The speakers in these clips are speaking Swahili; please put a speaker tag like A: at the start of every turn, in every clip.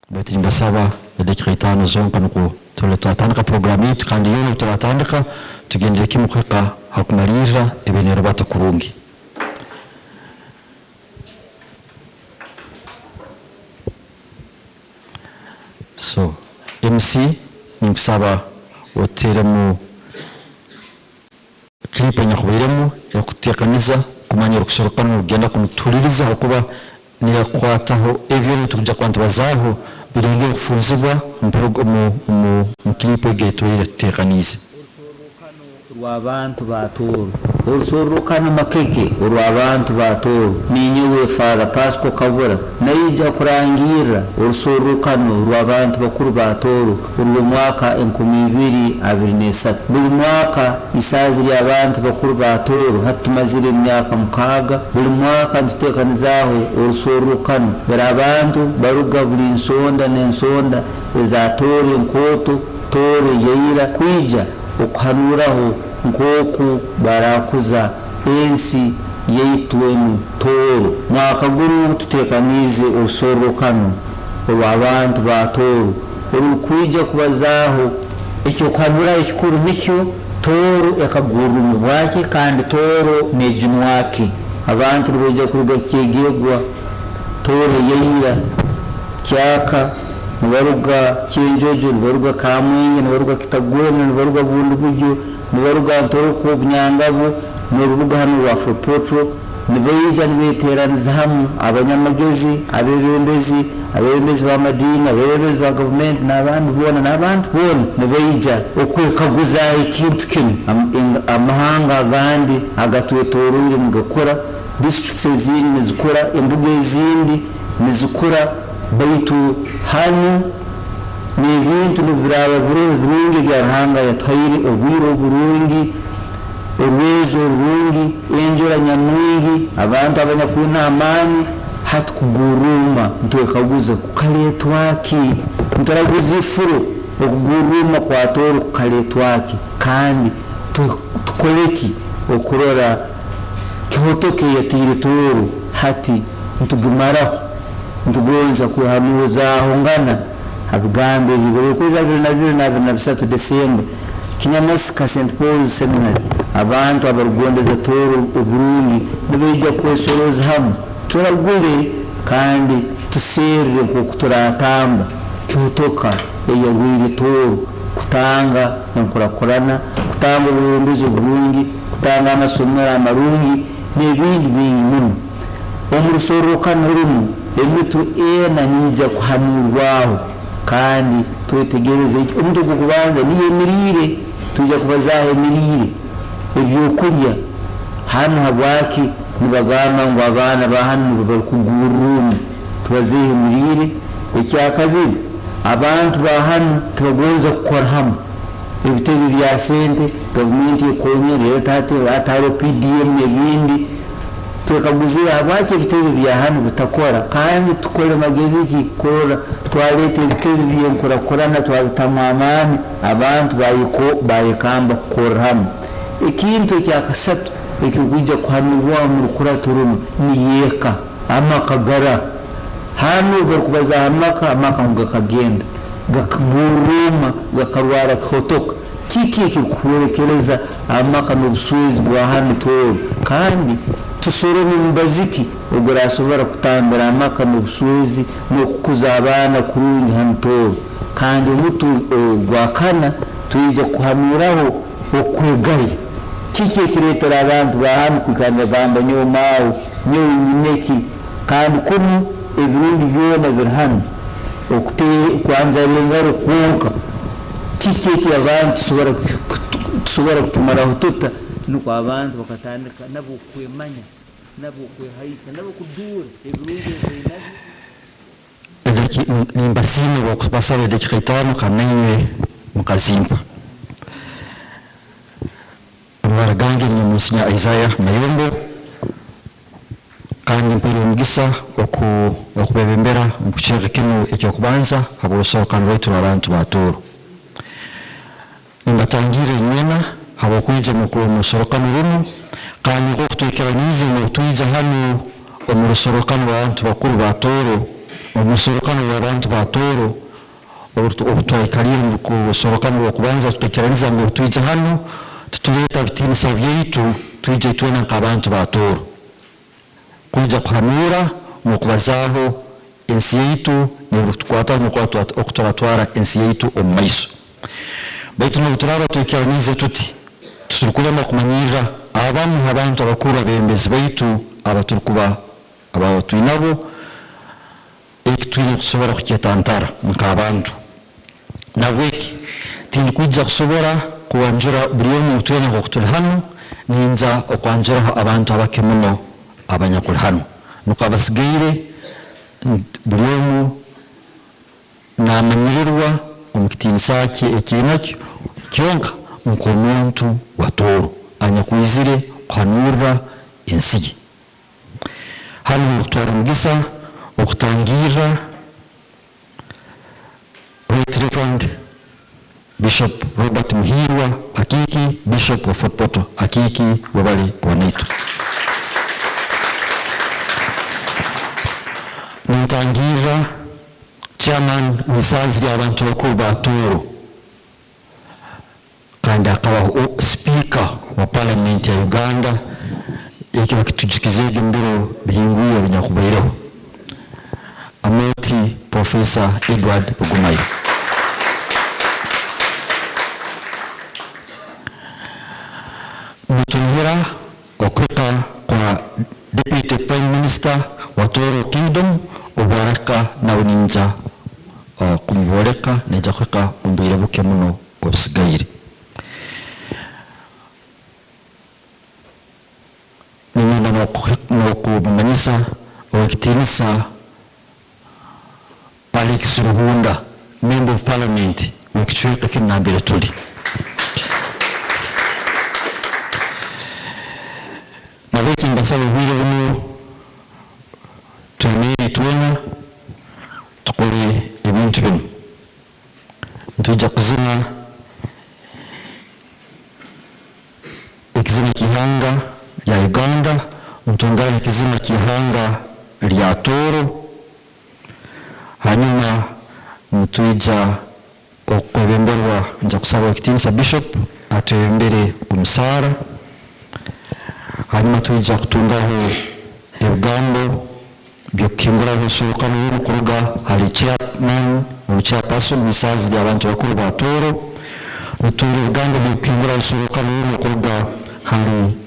A: bati mbasaba dakika 5 zonka nuko tuletwatandika programu yetu kandi yone turatandika tugendere kimukaka hakumalira ebenero batakurungi. So MC nikusaba oteremu clip nyakubiremu yakutekaniza kumanya rukusorokana ugenda kumutuliriza okuba niya kwataho ebyo tukujja kwantubazaho birenge kufunzibwa mu clip egeto ile tekanize
B: rw'abantu ba Tooro urusorokana makeke rw'abantu ba Tooro ninyewe Father Pasco Kabura naija kurangira urusorokano rw'abantu bakuru ba Tooro uru mwaka 2023 buri mwaka isazi y'abantu bakuru ba Tooro hatumazire imyaka mukaga buri mwaka dutekanizaho urusorokano barabantu baruga buri nsonda n'ensonda za Tooro nkoto Tooro yeira kwija okuhanuraho nkoku barakuza ensi yeitwemu Tooro mwaka guru tutekanize urusorokano rw'abantu ba Tooro urukwija kubazaho icyo kwanura ikikuru nicyo Tooro yakaguru mu bwaki kandi Tooro nejunwake abantu rwija kuruga kigegwa Tooro yeira cyaka nubaruga kinjojo nubaruga kamwenge nubaruga kitagwena nubaruga bundu bujyo nubaruga Tooro ko byangabu nurubuga hano wa Afropotro nibeija nibeteraniza hamwe abanyamagezi abebembezi ba madini abebembezi ba government n'abantu bona nibeija okwekaguza ikintu kimwe amahanga gandi agatuye Tooro iri mugakora districts ezindi nizikora imbuga ezindi nizikora baitu hano n'ibintu n'ubiraba burungi byarahanga yatayire obwiro burungi urwezo burungi enjora nyamwingi abantu abanyakuna amani hatukuguruma ntwekaguza kukaletwaki ntaraguza ifuro okuguruma kwa Tooro kukaletwaki kandi tukoleki okurora kihotoke yatire Tooro hati ntugumaraho ntugonza kuhanuza hongana abigambe bigo kweza 2023 December kinyamasika St Paul Seminary abantu abarugondeza Tooro uburungi nibeija kwesoroza hamwe turagule kandi tuserere kuturatamba kihutoka eyagwire Tooro kutanga enkurakurana kutanga ubuyobozi burungi kutanga amasomero amarungi n'ibindi bingi muno omurusorokano rumu emitu ena nija kuhanurwaho kandi twetegereze iki omuntu kubanza niye mirire tujya kubazaho emirire ebyokurya hano habwaki nibagama ngo abana bahanu bakuguruma tubazehe emirire ekyakabiri abantu bahanu tubagonza gukora hamwe ebitebe bya sente gavumenti ekonyere ataro PDM n'ebindi tukaguzira abaki ebitebe bya hano butakora kandi tukole magezi kikora twalete ebitebe by'enkurakurana twabitamamani abantu bayikamba kukora hamwe ekintu kyakasatu ekikuja kuhanurwa mu rukuratu runo ni yeka amakagara hano bakubaza amaka ngakagenda gakaguruma gakarwara kihotoka kiki kikuwerekereza amaka mu busuzi bwa hano Tooro kandi tusoro mbaziki ugurasobora kutambira amaka mu busuzi no kukuza abana kurungi hano Tooro kandi umutu gwakana tuyije kuhanuraho okwegaye kiki kiretera abantu bahanu kukanda bamba nyomawo nyineki kandi kumu ebirundi byona birhanu okute kwanza lengaro konka kiki abantu tusobora kutumara hututa nuko abantu bakatandika nabo kwemanya nabo kwehaisa nabo kudura ebirundi
A: ni mbasini wakupasale dakika 5 kanaiwe mukazimba Maragange ni musinya Isaiah Mayombo kandi mpero mugisa okubebembera mukucheka kino ekyokubanza habosokanwa wetu abantu ba Tooro imbatangire nyena habokwije musorokano runo kandi ko kutukeranize mu twija hano omusorokano abantu bakuru ba Tooro omusorokano w'abantu ba Tooro obutwaikalire mu kusorokano lw'okubanza tutekeraniza ngu twija hano tutuleeta bitinisa byaitu twija itwena nk'abantu ba Tooro kuija kuhanuura n'okubazaaho ensi yaitu n'ebitukwataho n'okutwatwara ensi yaitu omu maiso baitu n'obuturaba twekeranize tuti tuturikulemwa kumanyirra abamu abantu abakuru abembezi baitu abaturikuba aba twinabo ekitwine kusobora kukyetantara nk'abantu nabweki tindikuija kusobora kuwanjura buli omu twene nk'okutuli hanu ninja okwanjuraho abantu abake muno abanyakuli hanu nuko abasigaire buli omu namanyirirwa omu kitinisa kye ekiinakyo kyonka nk'omuntu wa Tooro anyakwizire kuhanuurra ensi ye hano okutwara omugisa okutangirira Right Reverend Bishop Robert Muhirwa Akiki Bishop wa Fort Portal Akiki wabale kwanaitu nintangirira chairman wisanzi ly'abantu bakuru ba Tooro kandi akabaho speaker wa parliament ya Uganda ekiba kitujikizege mbiro bihinguye binyakubaireho amoti Professor Edward Ogumayo mutumira okweka kwa Deputy Prime Minister wa Tooro Kingdom obwaraka nawe ninja kumuboreka ninja kweka umbire buke muno obisigaire ninyenda nokumanyisa owekitinisa Alex Ruhunda Member of Parliament wekichweka kinambire tuli nabeki mbasaba obwire buno twemere twena tukole ebintu bino ntujja kuzina ekizina kihanga lya Uganda ntungane ekizina kihanga lya Tooro hanyuma nitujja okwebemberwa nja kusaba ekitinisa Bishop atwebembere omusaara hanyuma tujja kutungaho ebigambo byokukinguraho osorokano y'okuruga hali chairman chairperson wisanzi ly'abantu bakuru ba Tooro nitunga ebigambo byokukinguraho osorokano y'okuruga hali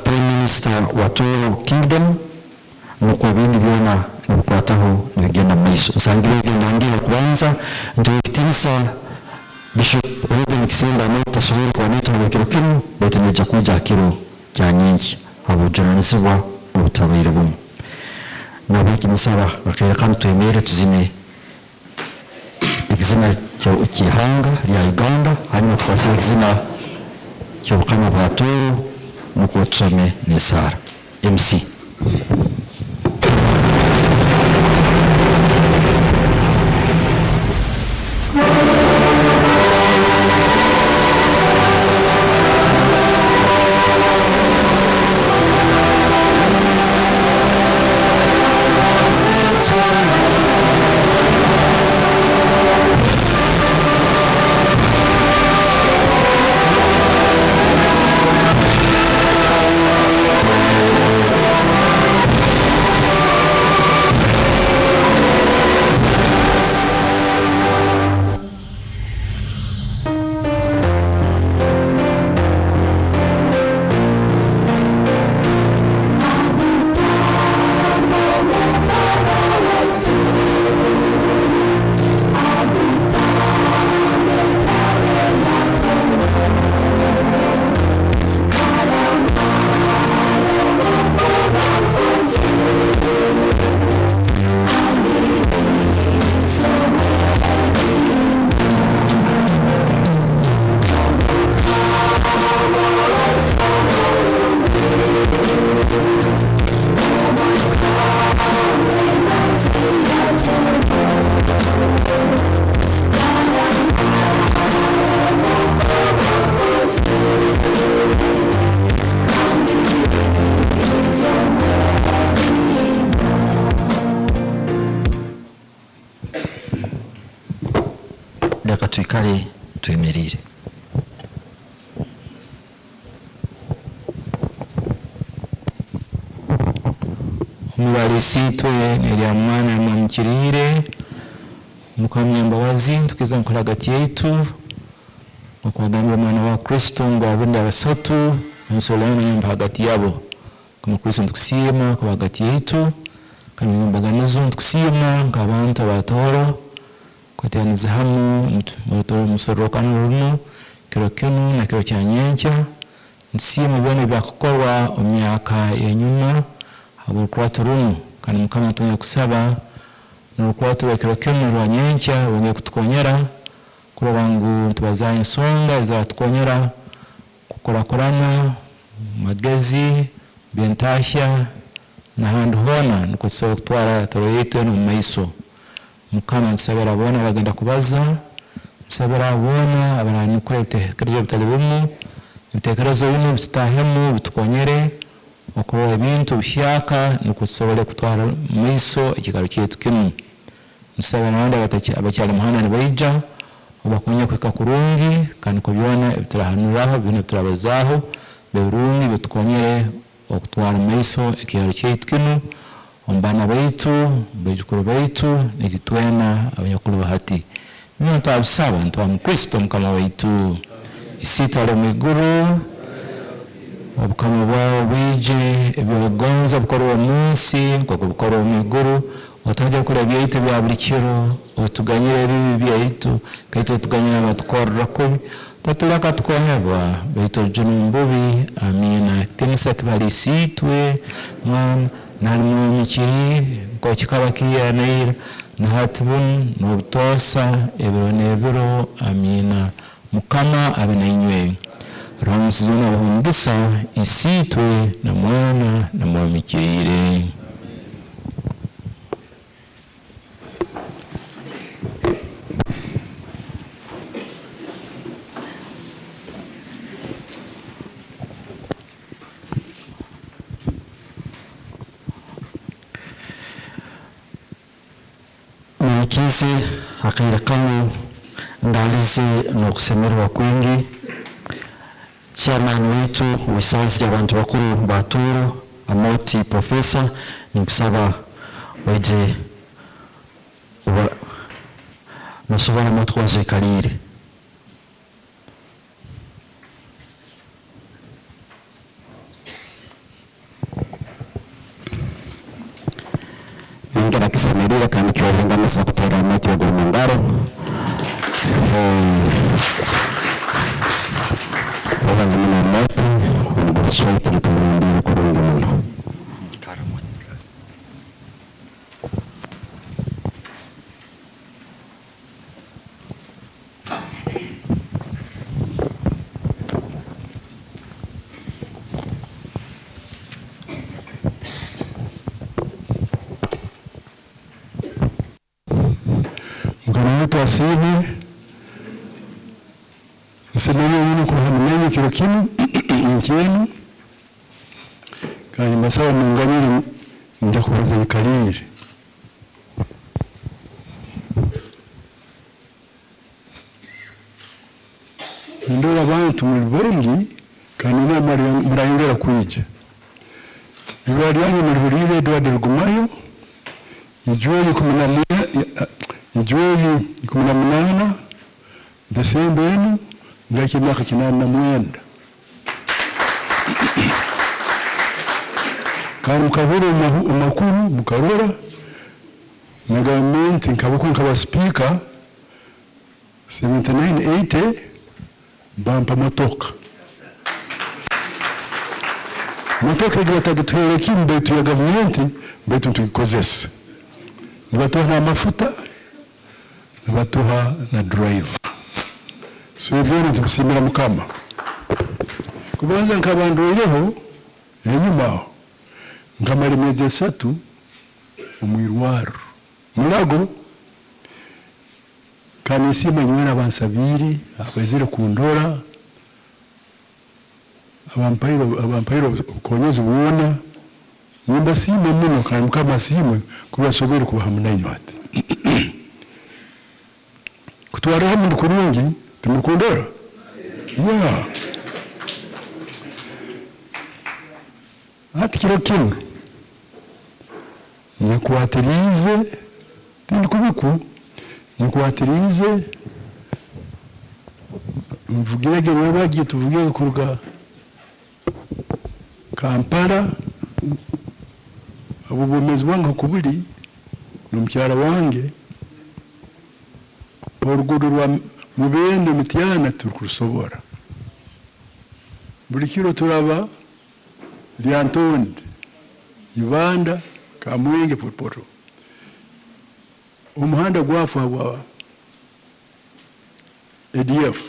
A: Prime Minister wa Tooro Kingdom nuko ebindi byona nibikwataho nibigenda mu maiso nsangire egenda ngira kubanza nti ekitinisa Bishop Ruben Kisemba amatasobora kubaneta mu kiro bete nejja kuja kiro kya nyingi abujunanizibwa obutabaire bumu nabo kinisaba bakaya kandi twemere tuzine ekizina ky'ihanga lya Uganda hanyuma twase ekizina ky'obukama bwa Tooro nuko tusome n'esaara MC kale twemerire.
C: Mubali sitwe nirya mwana mwamukirire mukamyambabazi tukiza nkola gati yetu okwagamba mwana wa Kristo ngo abindi abasatu nsolana yamba hagati yabo kama Kristo tukusima kwa hagati yetu kandi mbaganizo tukusima nk'abantu abatoro kwataniza hamu mutoro musorokano runo kiro kino na kiro cyanyencha nsima bone byakukorwa omyaka yenyuma abukwatu runo kandi mukama tunya kusaba n'ukwatu kiro kino rwanyencha wonge kutukonyera kuro wangu tubazaye nsonga za tukonyera kukorakorana magezi byentasha na handu hona nuko kutwara toro yetu no maiso mukama nsabira bona bagenda kubaza nsabira bona abantu kurete kirije bitalibumu bitekerezo bino bitahemu bitukonyere okoro ebintu bishaka nuko kutwara maiso ikigaro cyetu kimu nsabira nande abacyali muhana nibaija obakunya kweka kurungi kandi ko byona bitarahanuraho bino turabazaho berungi bitukonyere okutwara maiso ikigaro cyetu kinu ombana baitu bejukuru baitu nititwena abanyakuru bahati niyo tabusaba ntwa mukristo mukama waitu isitalo miguru obukama bwawe bwije ebyogonza bukoro munsi nkoko bukoro miguru otajja kula byaitu bya bulikiro otuganyire bibi byaitu kaito tuganyira abatukorra kubi tatulaka tukohebwa baitu junumbubi amina tenisa kibali sitwe mwana nalimu mikiri ko kikaba kiyanira na hatibun no butosa ebiro nebiro amina mukama abinainywe ramusizona bahungisa isitwe na mwana na mwamikirire.
A: Kizi hakirakano ndalizi nokusemerwa kwingi chairman wetu wisazi abantu bakuru ba Tooro amoti professor nikusaba weje nasobana motkonze kalire ngera kisemerera kandi kiwavenga masa kutera amati ya gomungaro oba muna amati umugurishwa ikiritandira kurungi muno asibi nsemeni uno kwa hamenye kiro kinu nchenu kandi masawa munganyiri nja kubaza ikalire ndora abantu muri bengi kandi na murayengera kwija ibari yanyu muri burire dwade rugumayo ijoyi kumunamwe Ijoyi 18 Desemba eno ngaki myaka 89 kandi mukabura umakuru mukarora na government nkaba speaker 7980 bampa motoka igatagitere kimbetu ya government betu tukikozesa nibatoha amafuta nibatoha na drive so ibyo tukusimira mukama kubanza nkabanduireho enyuma nkamara imezi 3 umwirwaro mulago kanisima nyina bansabiri abazire kundora abampairo konyeza ubona nimba sima muno kandi mukama simwe kubasobera kubahamuna inywate
D: kutwara mundu kurungi timukundora yeah ati kiro kino nikuatirize tindi kubiku nikuatirize mvugirege webagiye tuvugire kuruga Kampala abo bomezi wange kubuli n'omukyala wange orugudo rwa mubende mityana tukusobora buli kiro turaba lyantonde Uganda Kamwenge Poto umuhanda gwafa wa ADF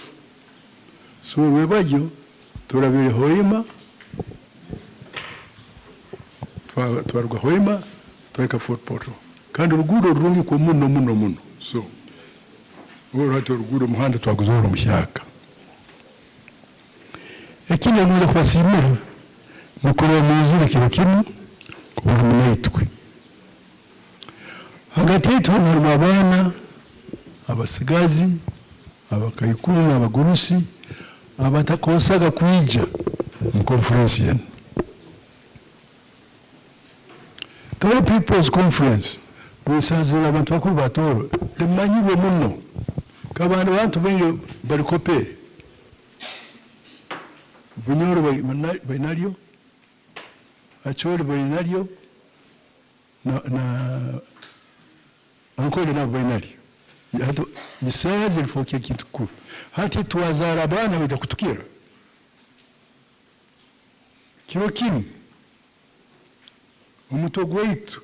D: so webayo turabire Hoima twarwa Hoima tweka Poto kandi urugudo rurungi ko muno so urato urugudo muhanda twaguzora mushaka ekine neza kwasimira mukuru muzira kiro kimwe kubura munayitwe hagati yetu harimo abana abasigazi abakayikuru n'abagurusi abatakosaga kwija mu conference yene Tooro People's Conference bwisazira abantu bakuru ba Tooro limanyiwe muno kabana abantu benyo bari kopere Bunyoro bainalio Achori bainalio na ankole na bainalio hata isazi lifokia kitu kuu hati tuwazara bana wita kutukira kiro kimi umutogo wetu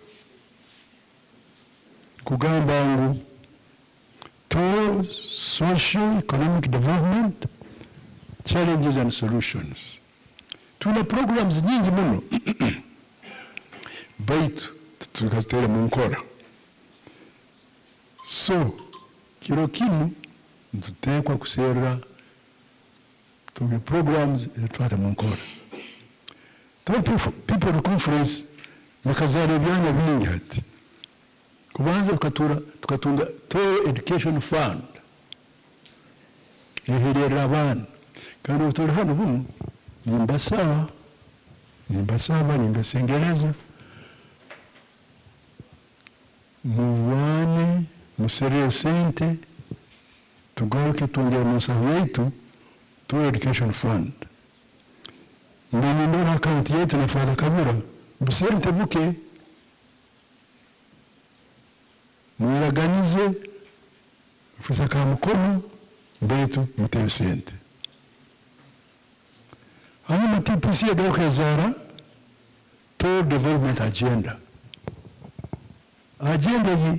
D: kugamba ngo Tooro socio-economic development challenges and solutions. Tuna programs nyingi muno baitu tukazitera mu nkora so kiro kimu ntutekwa kusera tuna programs twata mu nkora people conference yakazana byana bingi hati kubanza tukatunga Tooro Education Fund ehirera abana kandi utori hano buno nimbasengereza muwane musereo sente tugaruke tungera musaho wetu Tooro Education Fund ndona account yetu na Father Kabura busente buke mwiraganize mfisa kama mkono betu muteo sente hanyuma TPC agaruka zara Tooro Development Agenda yi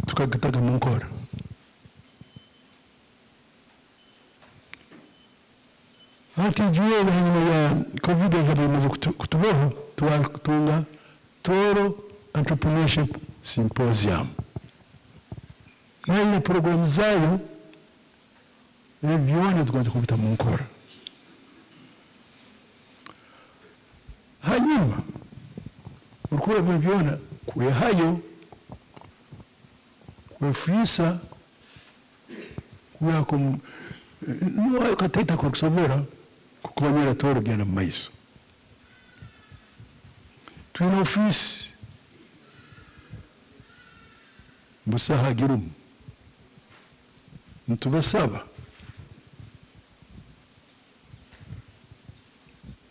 D: tukagitaga mu nkora hati juwe hanyuma ya COVID yamaze kutubaho tuwatunga Tooro Entrepreneurship Symposium na ile programu zayo byone tukaza kubita mu nkora hanyuma urukura byona kuya hayo kwefisa kuya ko no kateta ko kusobora kukonyera Tooro gena maiso twina office musaha girum ntubasaba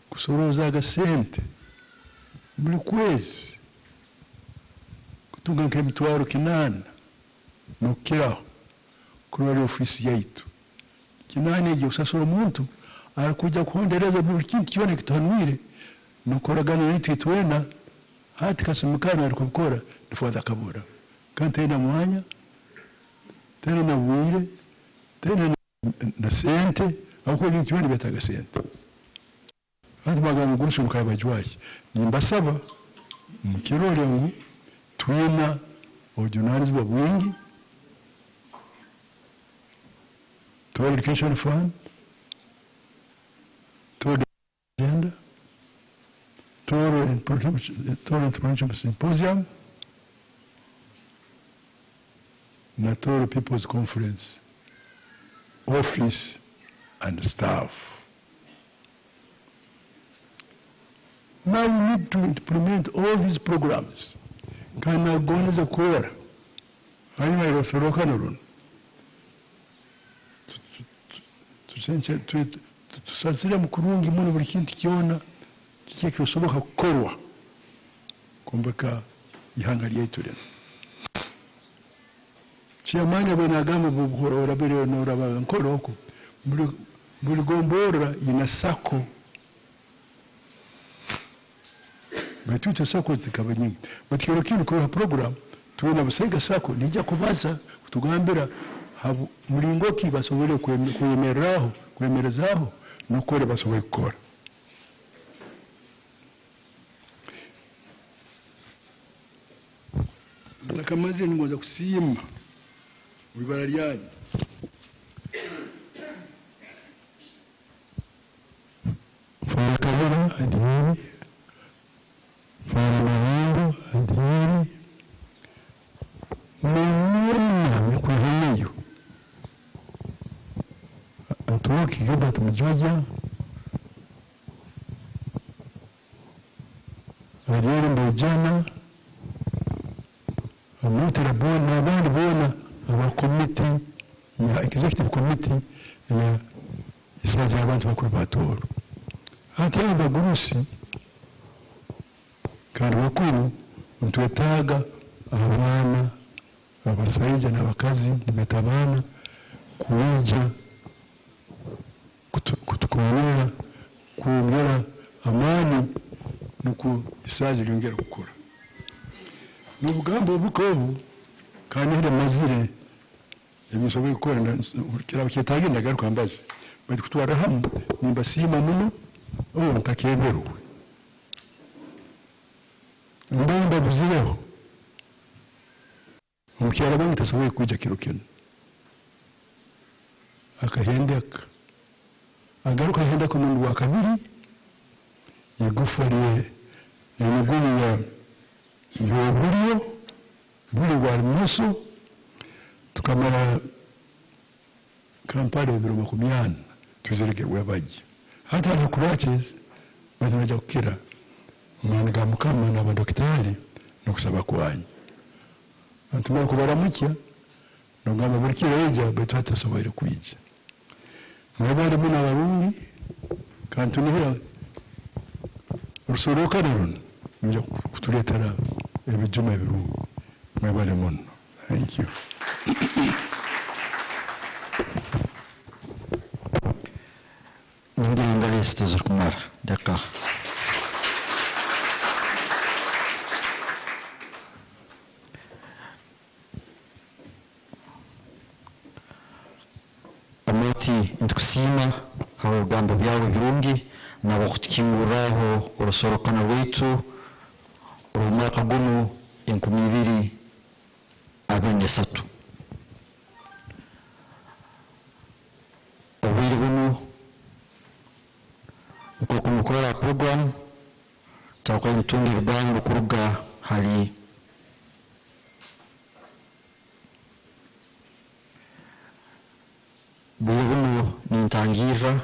D: kusoroza agasente buri kwezi kutunga nk'emitwaro 8 nokiraho kuri ofisi yaitu 8 igihe usasora umuntu arakujya kuhondereza buri kintu cyone kitanwire nukoragana n'itwitwena hati kasumukana ari kubikora ni Father Kabura kandi tena mwanya tena na wire tena na sente ako ni cyone betaga sente hati magana gurusho mukabajwaje nimbasaba mukirole ngo twina ordinarians babwingi Tooro Education Fund Tooro Agenda Tooro Entrepreneurship Symposium na Tooro People's Conference office and staff. Now we need to implement all these programs. Kana goneza kuora. Hanyuma irosoroka nurun. Tusazira mukurungi muni buri kintu kiona kikiye kisoboka gukorwa. Kumbeka ihanga lyetu leno. Chiamanya bwana agamba buhora bere no raba nkoroko. Buri gombora ina sako. Batuta sako zikaba nyingi. Batikero kinu kwa program tuona busega sako nijya kubaza kutugambira mulingo ki basobole kwemerezaho nukore basobole gukora. Nakamaze ngoza kusima wibara lyanyu fara kabura adiri fara mawango adiri mwana mikuhiyo atuoki kiba tumujoja adiri mbojana amutera bona abandi bona aba committee ya executive committee ya isaza abantu bakuru ba Tooro ati abagurusi kandi bakuru ntwetaga abana abasaija n'abakazi nimetabana kuija kutukonera kuongera amani nuko isaza lyongera gukora n'ubugambo bukobu kandi hira mazire ebisobe gukora kira bakitaga ndagaruka mbaze bati kutwara hamwe nimbasima muno ntakeberu ndanda buzireho umukyara bangi tasoboye kujya kirukino akahendeka agaruka henda ku mundu wa kabiri yagufariye n'umugunyu ya yoburiyo buri wa muso tukamara kampale biro makumyana tuzereke wabaji hata na kuraches baje kukira mwana gamukama na badokitari no kusaba kwanyu antumara kubaramukya no ngamba buri kireja betu hatasoboye kwija mwabari muna barungi kandi tunihira rusoroka rero nje kutuletera ebijuma birungi mwabari muno. Thank you.
A: Nginga liste zurkumar deka amoti intukusima hawo gambo byawe birungi nabo kutikinguraho urusorokana rwitu urumaka guno 2023 obwiri buno uko mukora program takwa ntungi rubango kuruga hali buno nintangira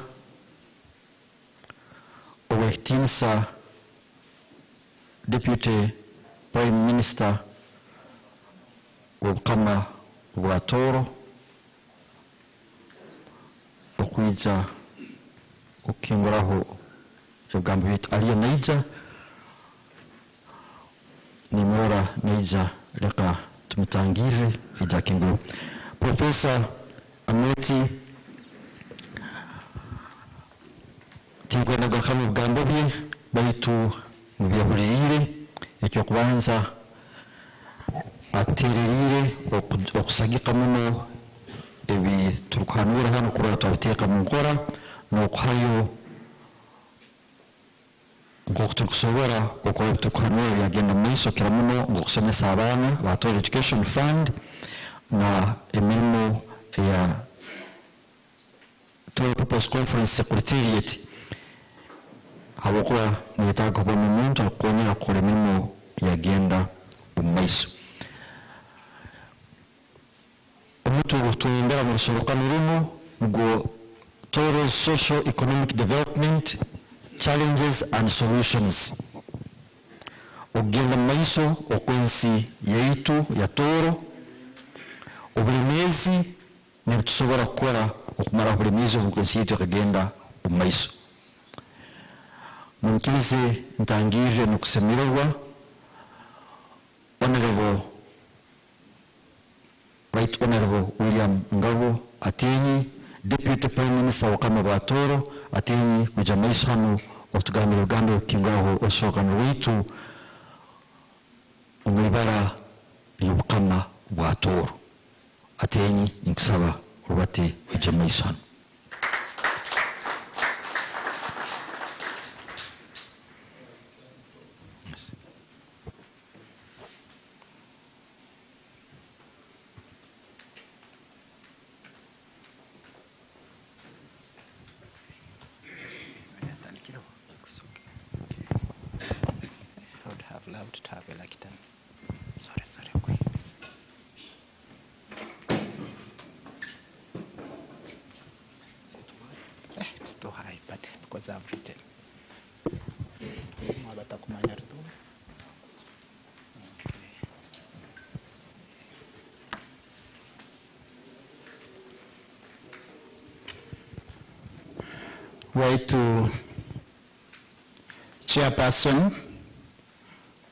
A: owetinsa deputy prime minister kama wa Tooro okuija okinguraho egambo bitu aliye naija ni mora naija leka tumtangire ija kinguru Professor Amoti tingona gakhamu egambo bye baitu mubyabulire ekyo kubanza atererire okusagika muno ebi turukanura hano kuri twabiteka mu nkora no kuhayo ngo tukusobora uko tukanura byagenda mwiso kira muno ngo kusomesa abana ba Tooro Education Fund na emirimo ya Tooro People's Conference Secretariat habokwa nitaka kwa muntu akonyera kure emirimo yagenda mwiso butu tuendera mu rusorokano runo ngo Tooro's socio-economic development challenges and solutions. Ogenda maiso okwensi yaitu ya Tooro obulemezi ne tusobora kukora okumara obulemezi okwensi yaitu akagenda maiso. Munkirize ntangirire n'okusemererwa Right Honorable William Ngabo Atenyi, Deputy Prime Minister wa Kama wa Tooro Atenyi kuja maiso hano okutugambira Uganda kingaho osorokano rwitu omulibara y'obukama bwa Tooro. Atenyi nkusaba obate kuja maiso hano.
E: It's too high, but because I've written. Right to chairperson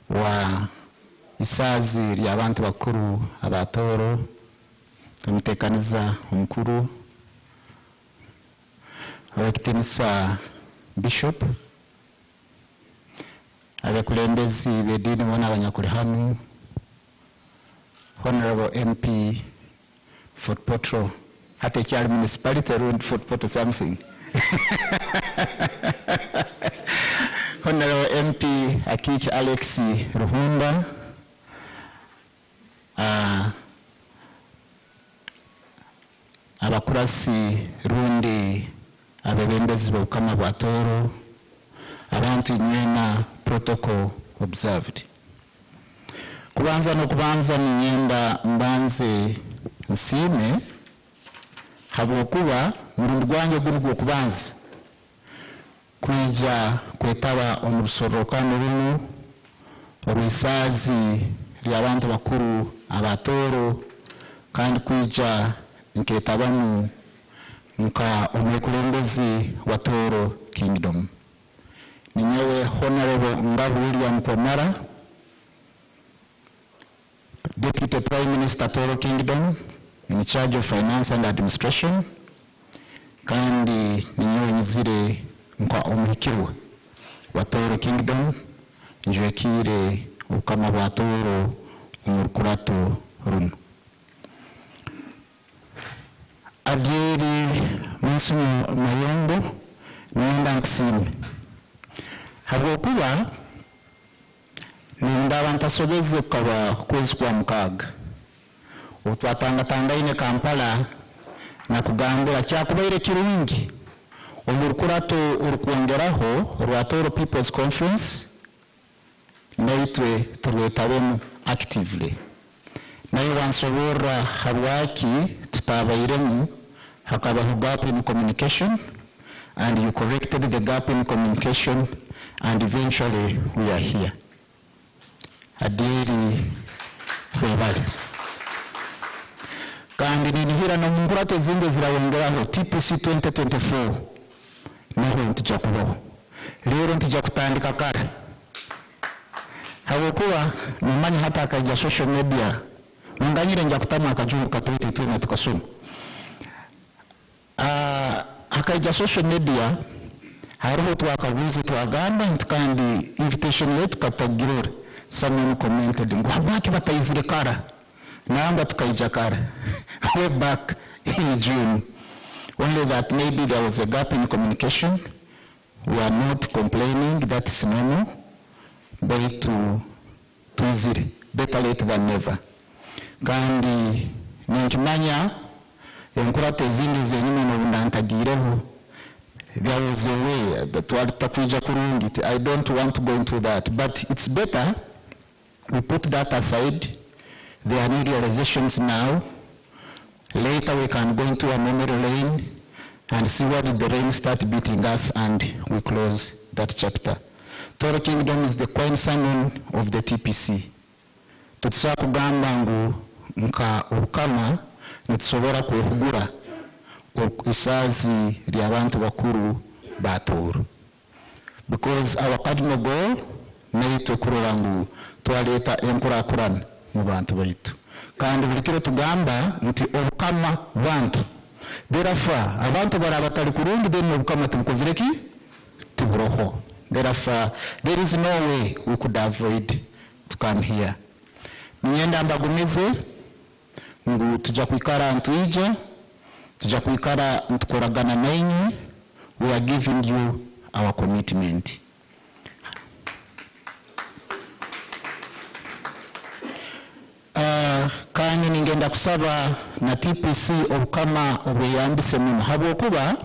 E: wa isazi ry'abantu bakuru aba Tooro omutekaniza omukuru abakitinisa bishop abakulembezi b'edini bona abanyakuri hanu Honorable MP Fort Potro hata ekyali municipality around Fort Potro something Honorable MP Akiki Alex Ruhunda abakurasi rundi abebembezi b'obukama bwa Tooro abantu inywena protocol observed. Kubanza ninyenda mbanze nsime habwokuba murundi gwange guno gwokubanza kwija kwetaba omu rusorokano runo orw'isaazi ry'abantu bakuru aba Tooro kandi kwija nketabamu nka omwekulembezi wa Tooro Kingdom. Ninyewe Honorable Ngabo William Komara, Deputy Prime Minister Tooro Kingdom, in charge of finance and administration, kandi ninyewe nzire nka omuhikirwa wa Tooro Kingdom, njwekire obukama bwa Tooro omu rukurato runo. Ageri Munsi Mayombo nenda nkusime habwokuba nindaba ntasobeze kukaba kwezi kwa mukaga otwatangatangaine Kampala nakugambira kyakubaire kirungi omu rukurato orukwongeraho rwa Tooro People's Conference naitwe turwetabemu actively naye wansobora habwaki tutabairemu hakabaho gap in communication, and you corrected the gap in communication, and eventually we are here. Adiri webali. Kandi ninihira na mungurate zinde zirawongeraho TPC 2024 niho ntujja kubaho. Lero ntujja kutandika kare. Hawokuwa numanyi hata akaija social media munganyire nja kutama akajungu katuiti tu na tukasoma. Akaija social media hariho twakaguze twagamba kandi invitation yetu katagirore. Someone commented ngo abaki batayizire kara namba tukaija kara way back in June. Only that maybe there was a gap in communication. We are not complaining, that is normal, but to easy, better late than never. Kandi ninkimanya enkurate zindi zenyuma nobundantagireho. There was a way that takwija kurungi. I don't want to go into that, but it's better we put that aside. There are new realizations now. Later we can go into a memory lane and see where did the rain start beating us, and we close that chapter. Tooro Kingdom is the coin salmon of the TPC. Tutusobola kugamba ngu nka obukama nitusobola kwehugura isaazi ly'abantu bakuru ba Tooro. Because our cardinal goal naitwe kurora ngu twaleeta enkurakurana mu bantu baitu. Kandi buli kiro tugamba nti obukama bantu. Therefore, abantu bara batali kurungi then obukama tubukozere ki? Tuburoho. Therefore, there is no way we could avoid to come here. Nienda mbagumize ngu tujja kwikara ntuija, tujja kwikara ntukoragana nainyi. We are giving you our commitment. Kandi ningenda kusaba na TPC obukama obweyambise muno habwokuba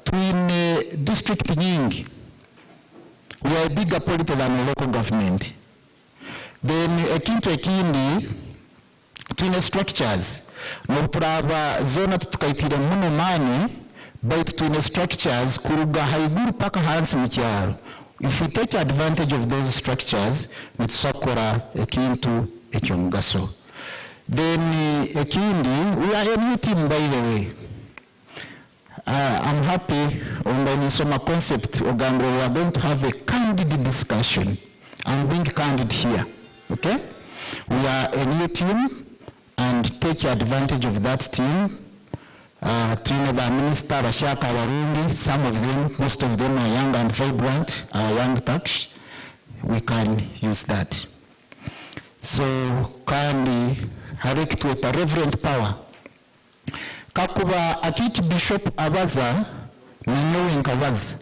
E: twine district nyingi. We are a bigger polity than local government. Then ekintu ekindi twine structures noturaba zona tutukaitira muno mani baitu twine structures kuruga haiguru paka hansi mu kyaro. If we take advantage of those structures, nitusakora ekintu ekyomugaso. Then ekindi, we are a new team by the way. I'm happy when you saw my concept, Ogambro, we are going to have a candid discussion. I'm being candid here, okay? We are a new team and take advantage of that team. Twineba Minister Bashaka Warundi, some of them, most of them are young and vibrant, are young touch. We can use that. So kindly harek to a reverend power. Kakuba akiti bishop abaza, nanyowe nkabaza.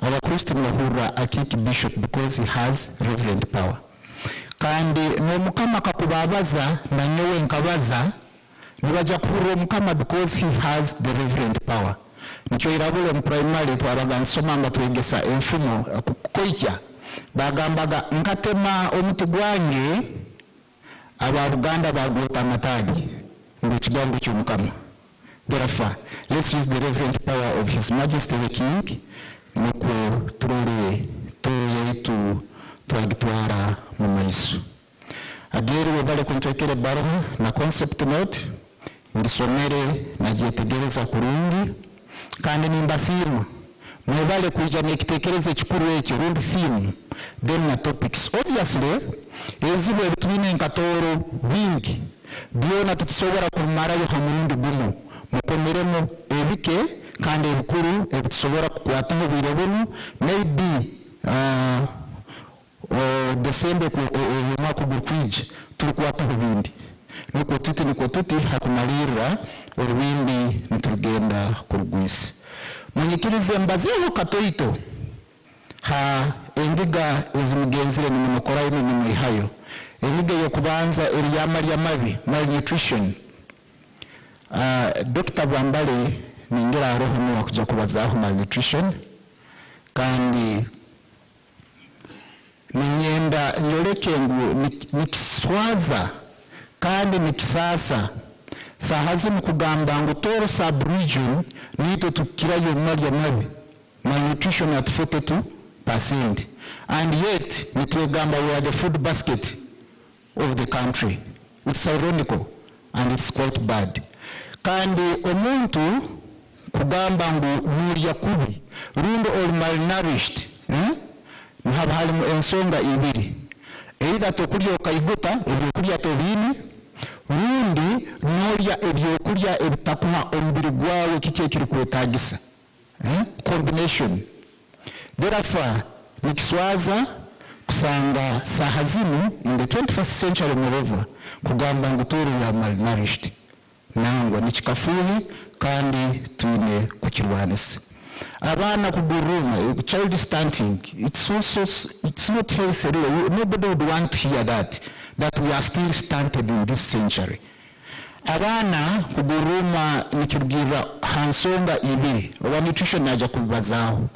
E: Our Christian Lahura akiti bishop because he has reverend power. Kandi no mukama kakuba abaza, nanyowe nkabaza, nibaja kuhura mukama because he has the reverend power. Nicho irabule mprimary twabaga nsomanga twegesa enfumo kukoikya. Bagambaga nkatema omuti gwange aba Buganda bagota matagi ngikigambo ky'omukama. Therefore, let's use the reverent power of His Majesty the King nuko turore yetu twagitwara mu maiso. Ageri webale kunchokere baruha na concept note ndisomere na jetegereza kurungi kandi nimbasirwa mwebale kuija nekitekereze kikuru ekyo rundi theme then na topics. Obviously ezibu ebitwine nkatoro bingi byona tutusobora kumarayo hamurundi gumu mukomeremo ebike kandi ebikuru ebitusobora kukwataho bwire buno maybe December mwaka gukwije tulikwataho bindi niko tuti hakumalira orwindi nitugenda kurugwisi. Munyikirize mbazeho katoito ha endiga ezimugenzire ni munokora ino ni mwihayo. Endiga yo kubanza eriyama lya mabi malnutrition. Dr. Bwambale ningira roho mu kuja kubazaho malnutrition kandi ninyenda nyoleke ngu nikiswaza kandi nikisasa sahazi mukugamba ngo Tooro sub-region nito tukirayo mali ya mabi malnutrition at 42%, and yet nitwegamba we are the food basket of the country. It's ironical and it's quite bad. Kandi omuntu kugamba ngu nurya kubi rundo all malnourished haba halimu ensonga ibiri, either tokulya okayiguta ebyokulya tobine rundi nolya ebyokulya ebitakuha omubiri gwawe kiki ekiri kwetagisa, combination. Therefore nikiswaza kusanga saha zino in the 21st century moreover kugamba ngu Tooro ya malnourished nangwa nikikafuhi kandi twine kukirwanisa. Abana kuguruma, child stunting, it's not healthy. Nobody would want to hear that we are still stunted in this century. Abana kuguruma nikirugira hansonga ibiri, wa nutrition naja kubazaho.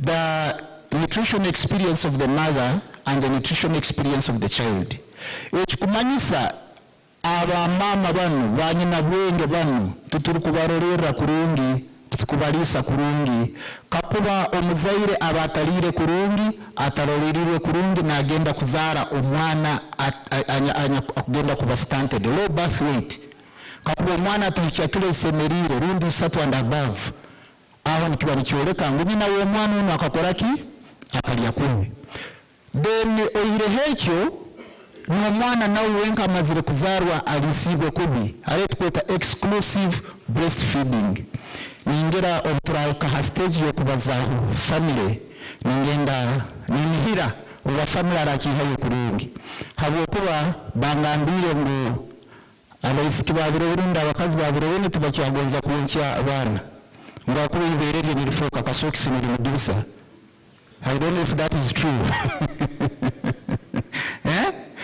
E: The nutrition experience of the mother and the nutrition experience of the child. Echikumanyisa abamama bano banyina bwenge bano tuturi kubarorera kurungi tukubalisa kurungi kakuba omuzaire abatalire kurungi atarolerirwe kurungi nagenda kuzaara omwana akugenda kuba stunted low birth weight kakuba omwana atahikyakire semerire rundi 3 and above aho nikiba nikyoleka ngu nyina w'omwana ono akakora ki akalya 10 then oire hekyo n'omwana nawe wenka amazire kuzaarwa alisiibwe kubi ale tukweta exclusive breastfeeding ningira oturaka stage yokubazaho family ningenda ninihira oba family arakihayo kurungi habwokuba bangambire ngo abaisiki babire burunda abakazi babire bene tubakyagonza kunkya abana ngo akuba ibererye nirifoka kasokisi nirimudirisa. I don't know if that is true.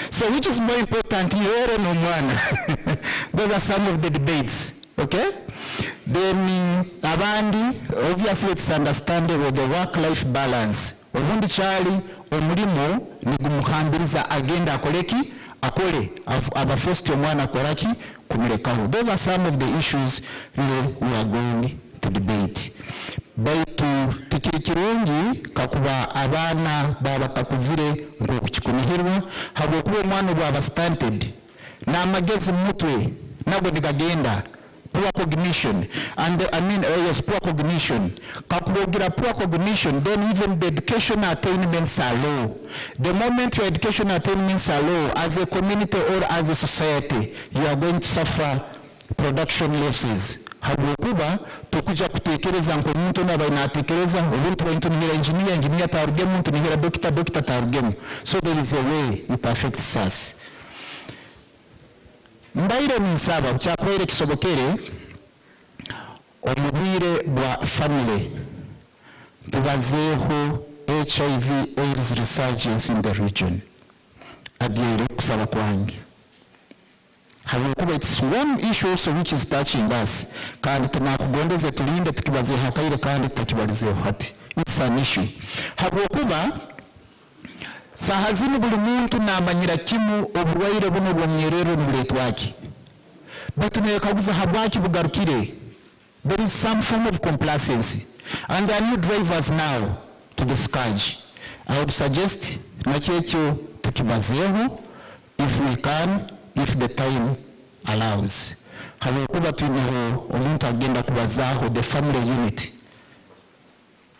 E: So which is more important, here or no one? Those are some of the debates, okay? Then abandi, obviously it's understandable the work-life balance. Obundi chali omulimo nigumuhambiriza agenda akoleki akole abafosti omwana akolaki kumulekaho. Those are some of the issues we are going to debate. Baitu tikiri kirungi kakuba abana baba kakuzire ngokukikunihirwa habwokuba omwana bwaba stunted n'amagezi mutwe nabwo nigagenda poor cognition and yes, poor cognition kakubogira poor cognition, then even the education attainments are low. The moment your education attainments are low, as a community or as a society, you are going to suffer production losses. Habwokuba tukuja kutekereza ngo muntu naba inatekereza ubuntu bayintu nihira engineer tarugemu muntu nihira doctor tarugemu. So there is a way it affects us. Mbaire ninsaba kyakwere kisobokere omubwire bwa family tubazeho HIV AIDS resurgence in the region abyere kusaba kwange. It's one issue also which is touching us. Kandi tunakugondeze tulinde tukibaze hakaire kandi tukibalize hati. It's an issue. Habwokuba sahazini buli muntu namanyira kimu oburwaire buno bwonyerero nuletwaki. But nekaguza habwaki bugarukire. There is some form of complacency. And there are new drivers now to the scourge. I would suggest nakyecho tukibazeho if we can, if the time allows. Habwokuba tuneho omuntu agenda kubazaho the family unit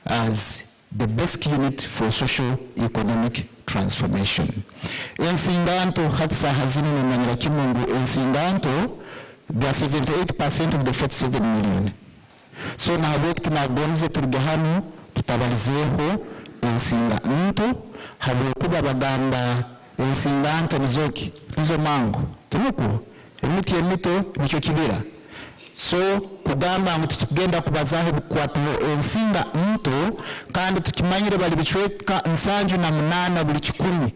E: as the best unit for social economic transformation. Ensinganto hatsa hazini nemanyira kimungu ensinganto there are 78% of the 47 million. So na habwokuba tunagonze turigahanu tutabalizeho ensinganto habwokuba bagamba ensinganto nizoki nizo mango tunuko emiti emito nicho kibira. So kugamba ngo tukigenda kubazaho bukwataho ensinga nto kandi tukimanyire bali bichweka nsanju na munana buli 10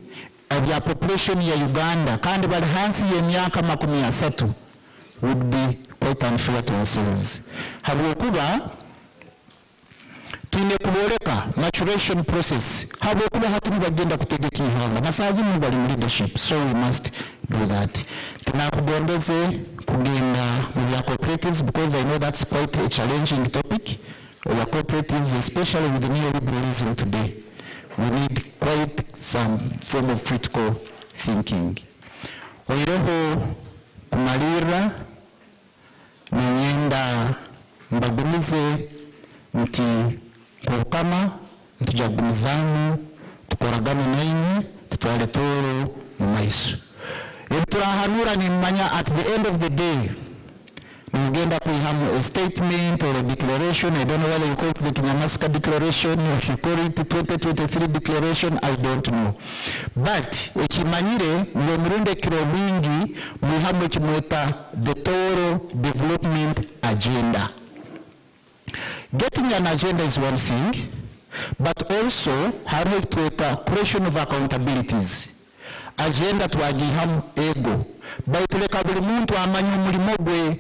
E: abya population ya Uganda kandi bali hansi y'emyaka 30 would be quite unfair to ourselves. Habwokuba tune kuboleka maturation process habwokuba hatuni bagenda kutegeka ihanga nasazi mu bali leadership, so we must do that. Tunakugondeze kugenda mu cooperatives because I know that's quite a challenging topic. Our cooperatives, especially with the neoliberalism today, we need quite some form of critical thinking. Oireho kumalira nanyenda mbagumize nti kukama ntujagumizanu tukoragana nainyi tutwale Tooro mu maiso. Turahanura nimanya at the end of the day mugenda kuihamu a statement or a declaration. I don't know whether you call it the Kinyamaska declaration or you call it the 2023 declaration, I don't know. But ekimanyire ngo murunde kiro mingi muihamu ekimweta the Tooro development agenda. Getting an agenda is one thing, but also having to creation of accountabilities. Agenda twagihamu ego baituleka buli muntu amanya omulimo gwe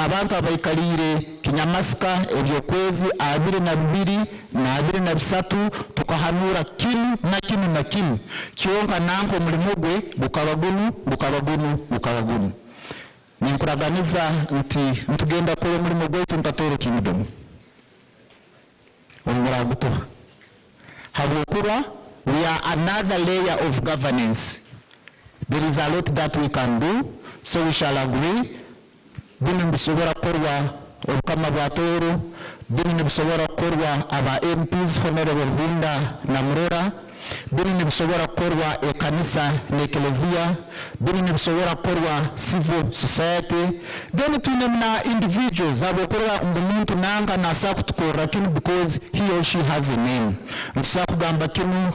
E: abantu abaikalire Kinyamaska ebyokwezi 22 na 23 tukahanura kinu na kinu kyonka nanko omulimo gwe bukabagunu ninkuraganiza ntugenda kure mulimo gwaitu nka Tooro Kingdom omuraguto habwokuba we are another layer of governance. There is a lot that we can do, so we shall agree. Bino nibisobora korwa obukama bwa Tooro, bino nibisobora korwa aba MPs Honorable Hunda na Murora, bino nibisobora korwa ekanisa n'ekelezia, bino nibisobora korwa civil society, then tunemna individuals abokorwa umuntu nanga nasa kutukora kinu because he or she has a name. Ntusa kugamba kinu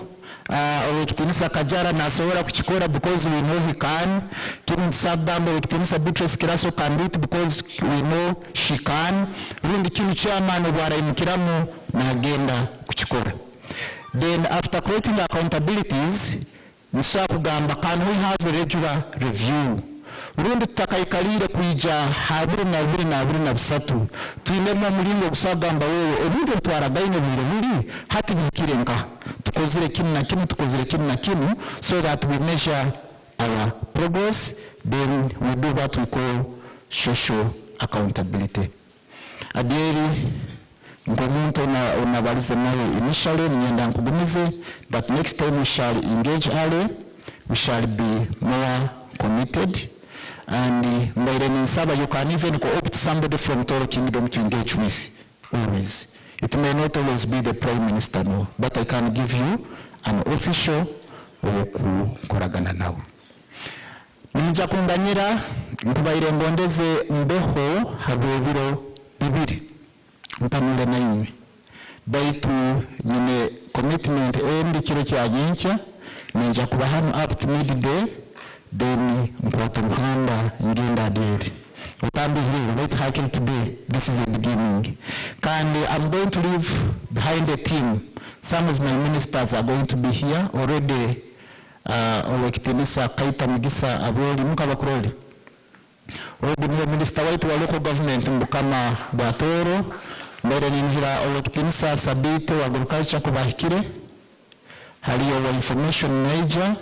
E: Owekitinisa Kajara nasobola kukikora because we know he can. Kinu nsabamba Owekitinisa Beatrice Kiraso can do it because we know she can. Rundi kinu chairman obwarayimukiramu nagenda kukikora. Then after creating accountabilities, nsa kugamba can we have a regular review? Rundi tutakayikalire kuija habiri na bisatu tuinema mulingo gusagamba wewe obundi ntwaragaine buri hati bikirenga tukozire kinu na kinu so that we measure our progress, then we do what we call social accountability. Adieri ngomuntu unabalize nawe initially nienda nkugumize, but next time we shall engage early, we shall be more committed. And you can even co-opt somebody from Tooro Kingdom to engage with, always. It may not always be the Prime Minister, no, but I can give you an official koragana now. Ninja kunganyira nkubaire ngondeze mbeho habebiro bibiri mpanule na ime baitu nime commitment endi kiro kyajinkya ninja kuba hano up to midday, then mpata muhanda ngenda adiri utambi hili wait hiking today. This is a beginning. And I'm going to leave behind a team. Some of my ministers are going to be here already. Owekitinisa Kaita Mugisa Aboli Mukabakroli already new minister waitu wa local government mbukama bwa Tooro mbere ninjira Owekitinisa Sabite wa agriculture kubahikire haliyo wa information major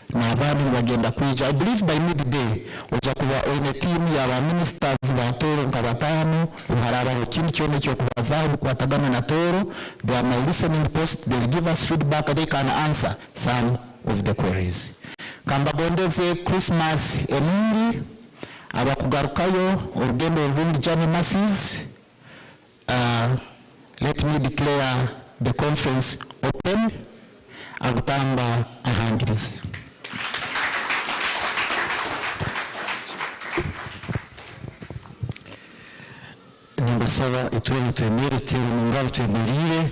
E: na abandi bagenda kwija. I believe by midday oja kuba oine team ya ba ministers ba Tooro nkabatano uharaba ikindi cyone cyo kubazaho kwatagana na Tooro. They are my listening post. They'll give us feedback. They can answer some of the queries. Kamba bondeze Christmas eningi abakugarukayo urugendo rundi jani masses. Let me declare the conference open. Agutamba ahangirizi.
A: Nimbasaba itweni twemere tero mungalo twemerire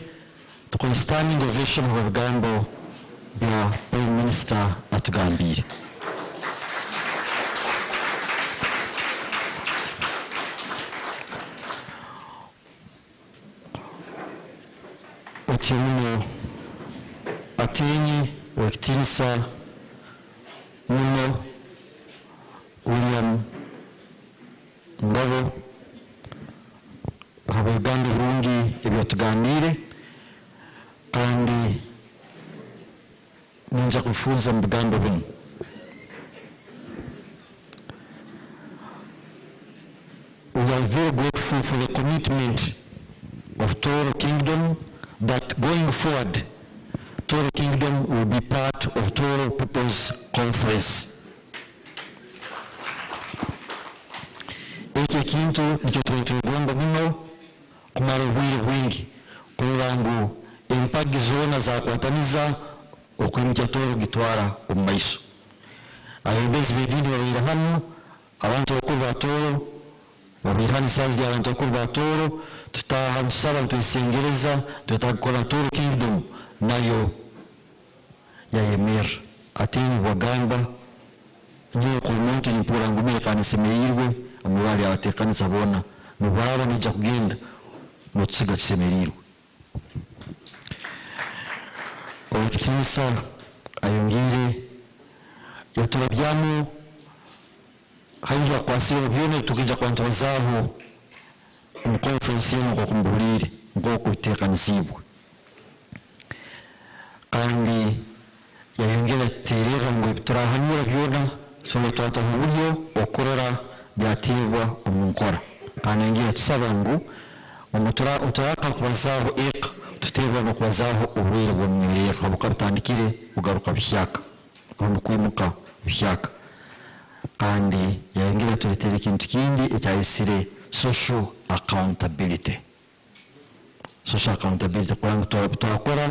A: tukora standing ovation wa bigambo bya Prime Minister atugambire. Otimuno atinyi Owekitinisa muno William Ngabo habaganda burungi ebyo tuganire kandi ninja kufunza mbigambo bino. We are very grateful for the commitment of Tooro Kingdom that going forward Tooro Kingdom will be part of Tooro People's Conference. Eki kintu nikyo twetwegomba muno kumara obwire bwingi kugira ngu empagi zona zakwataniza okwimukya Tooro gitwara omu maiso. Abembezi b'edini babeire hano, abantu bakuru ba Tooro babeire hano isazi y'abantu bakuru ba Tooro. Tutaha tusaba twesengereza twetaaga kukola Tooro Kingdom nayo yayemera atinyi bwagamba nyo ku muntu nimpura ngumire kanisemerirwe amubali abatekanisa bona mubaraba nija kugenda mutsiga kisemerirwe. Owekitinisa ayongire yatulabyamu haiya kwasiro byone tukija kwantu bazaho mu conference yenu kwa kumbulire ngoko bitekanizibwe kandi yayongera terera ngo turahanura byona sono twata uburyo okorora byatibwa omunkora kandi ngira tusaba ngu utaraka kubazaho tutebwa no kubazaho ubwire bwo mwirero abukabutandikire ugaruka bishyaka ono kwimuka bishyaka kandi yangira tuletera ikintu kindi ekyayisire social accountability kuranga turakora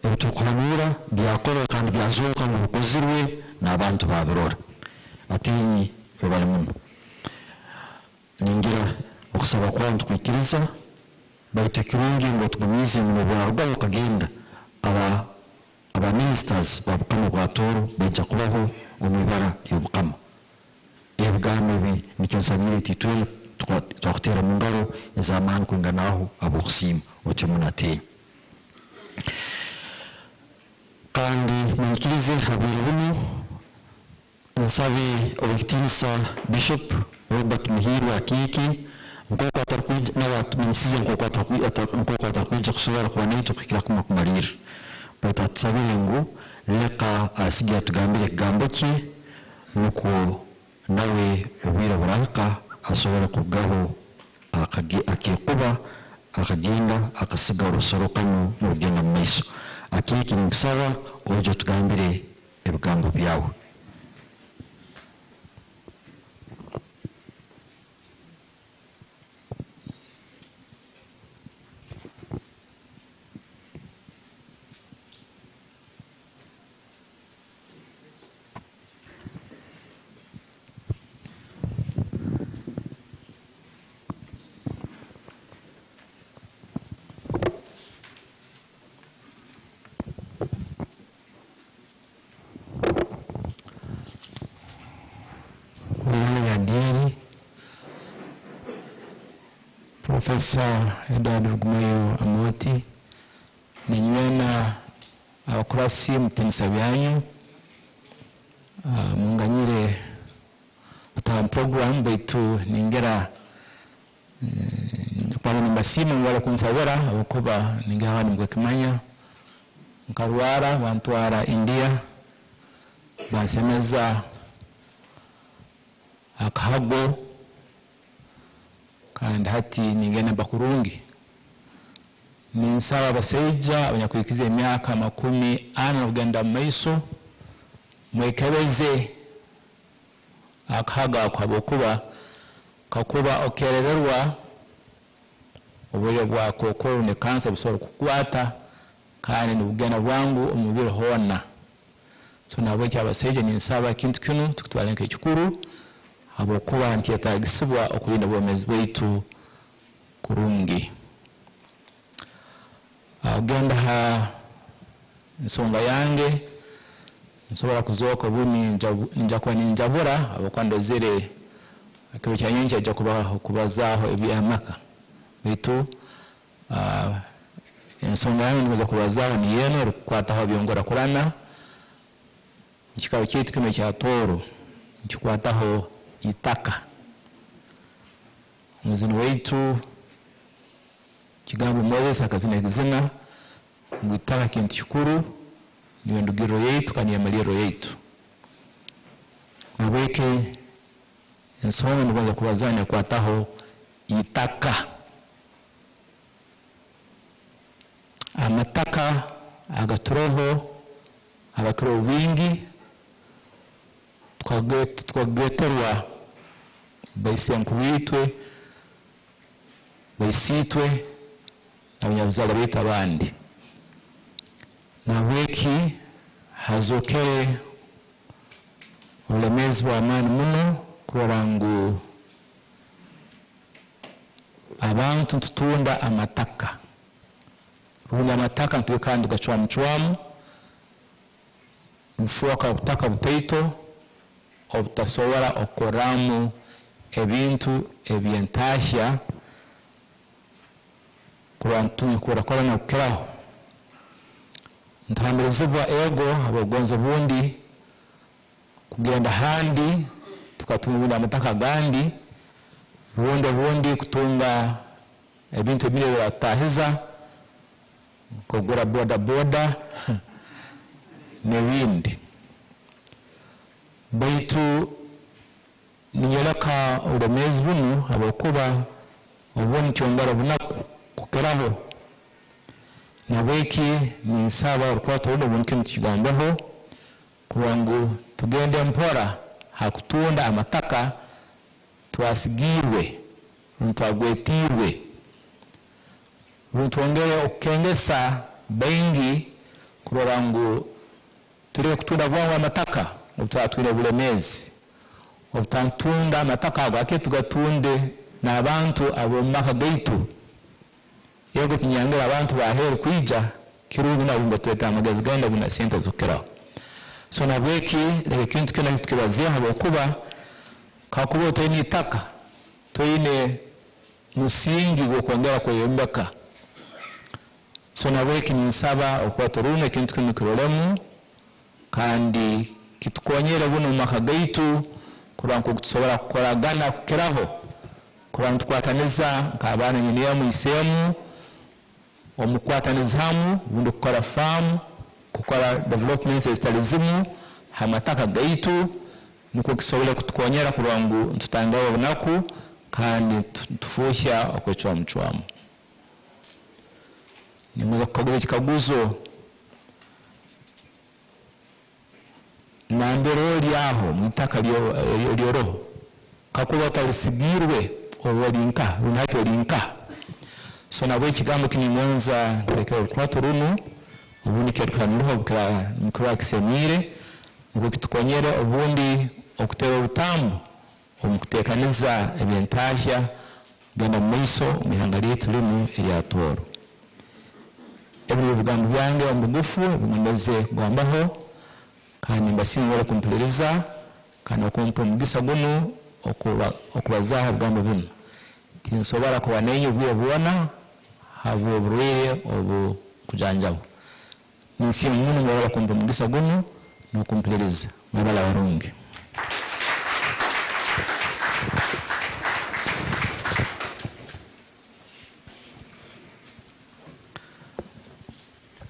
A: ebitukuhanura byakora kandi byazoka ngo bikozirwe n'abantu babirora atinyi bari muno ningira okusaba kwantu kwikiriza baitu kirungi ngo tugumize mu bwarwa ukagenda aba ministers babukama bwa Tooro beja kubaho omubara y'obukama ebwami bi nicyo nsanyire titwe twakutera mu ngaro ez'amaani kwinganaho abokusima otyo munatenya kandi munyikirize habwire buno nsabe obukitinisa Bishop Robert Muhirwa Akiki nkoko atakwija n'abatuminyisize nkoko atakwija kusobora kuba naito kukira kumakumalira bata tusabire ngu leka asigira tugambire kigambo kye nuko nawe obwira buraka asobora kugaho akikuba akagenda akasiga urusoro kanu n'urugendo mu maiso Akiki nkusaba ojo tugambire ebigambo byawe
C: Professor Edward Rugumayo Amoti ninywena abakurasi mutinisa byanyu munganyire utawa program baitu ningera kwa mbasimu ngwala kunsabera abakuba ningera abandi mugakimanya nkarwara bantwara India basemeza akahago kandi hati ningene bakurungi ninsaba abaseja abanyakwikiza emyaka 40 kugenda maiso mwekebeze akahaga kwabokuba kakuba okerererwa obulyo bwa kokoro ne kansa busoro kukwata kandi nubugenda bwangu omubiri hona so nabo cyabaseja ninsaba kintu kinu tukutwala nk'ekikuru abokuba nkyetagisibwa okulinda bwomezi bwaitu kurungi agenda nsonga yange nsobola kuzoka buni njakuba ninjabura abokwandozere akibo kyanyenje ajja kubazaho ebyamaka baitu ensonga yange niweza kubazaho ni yeno okukwataho byongora kurana ekikalo kyaitu kino kya Tooro nkikwataho itaka muzini waitu kigambo Moses akazina ekizina ngwitaka kintu kikuru niwe ndugiro yaitu kandi yamaliro yaitu nabweke ensonga nibanza kubazanya kwataho itaka amataka agaturoho abakiro bingi twagweterwa baisenkuitwe baisitwe abanyabuzala bitu abandi nabweki hazokere ulemezi wa amani muno kurangu abantu tutunda amataka runda amataka ntuwe kandi gachwamu mfuaka butaka butaito obutasobora okoramu ebintu ebyentashya kubantu kurakora na kukiraho ntambirizibwa ego abogonzo bundi kugenda handi tukatunga amataka gandi bundi kutunga ebintu ebile biratahiza kugura boda n'ebindi baitu niyelaka ulemezi bunu abokuba obuni kyongera bunaku kukeraho nabweki ninsaba orukwata runo bunu kintu kigambeho kubangu tugende mpora hakutunda amataka twasigirwe ntwagwetirwe runtwongere okukengesa bengi kubangu turi kutunda bwangu amataka obutwatwire bulemezi obutantunda amataka ago ake tugatunde n'abantu ab'omumaka gaitu yego tinyangira abantu bahere kwija kirungi na bumba tweta amagezi ganda buna sente zukeraho so nabweki leke kintu kena tukibaziya habokuba kakuba toyine itaka toyine musingi gw'okwongera kweyombeka so nabweki ninsaba okuba turume kintu kinu kirolemu kandi kitukonyere buno mumaka gaitu kubantu kutusobora kukoragana kukeraho kubantu kwataniza nk'abaana nyiniya muisemu omukwataniza hamu bundi kukora famu kukora developments ezitalizimu hamataka gaitu niko kisobole kutukonyera kubangu tutangawo bunaku kandi tufuhya okwechwamu chwamu nimweza kukagula ekikaguzo nambero lyaho mwitaka lyoroho kakuba otalisigirwe olinka runati olinka so nabwe ekigambo kinimwenza nterekera orukwata runo obundi kerukaniriho mukira kisemire nibwo kitukonyere obundi okutera obutambu omukutekaniza ebyentahya genda mumaiso omwihanga lyaitu limu erya Tooro ebyo bigambo byange omugufu bimwendeze kugambaho kandi mbasimba kumpuliriza kandi okumpa omugisa guno okubazaho ebigambo bino tinsobora kuba nenye obwire buwona haba oburwaire obu kujanjabo ninsiima muno mwebala kumpa omugisa guno n'okumpuliriza mwebala barungi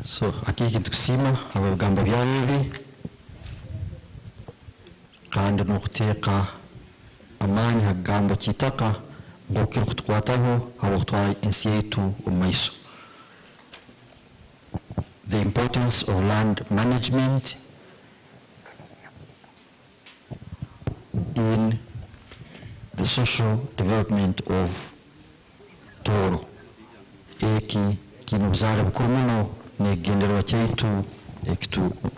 A: so akiki tukusima abo bigambo byawe kandi n'okuteeka amaani hagambo kitaka ngokira kutukwataho abo kutwara ensi yaitu omumaiso the importance of land management in the social development of Tooro eki kino buzaale bukuru muno n'ekigendererwa kyaitu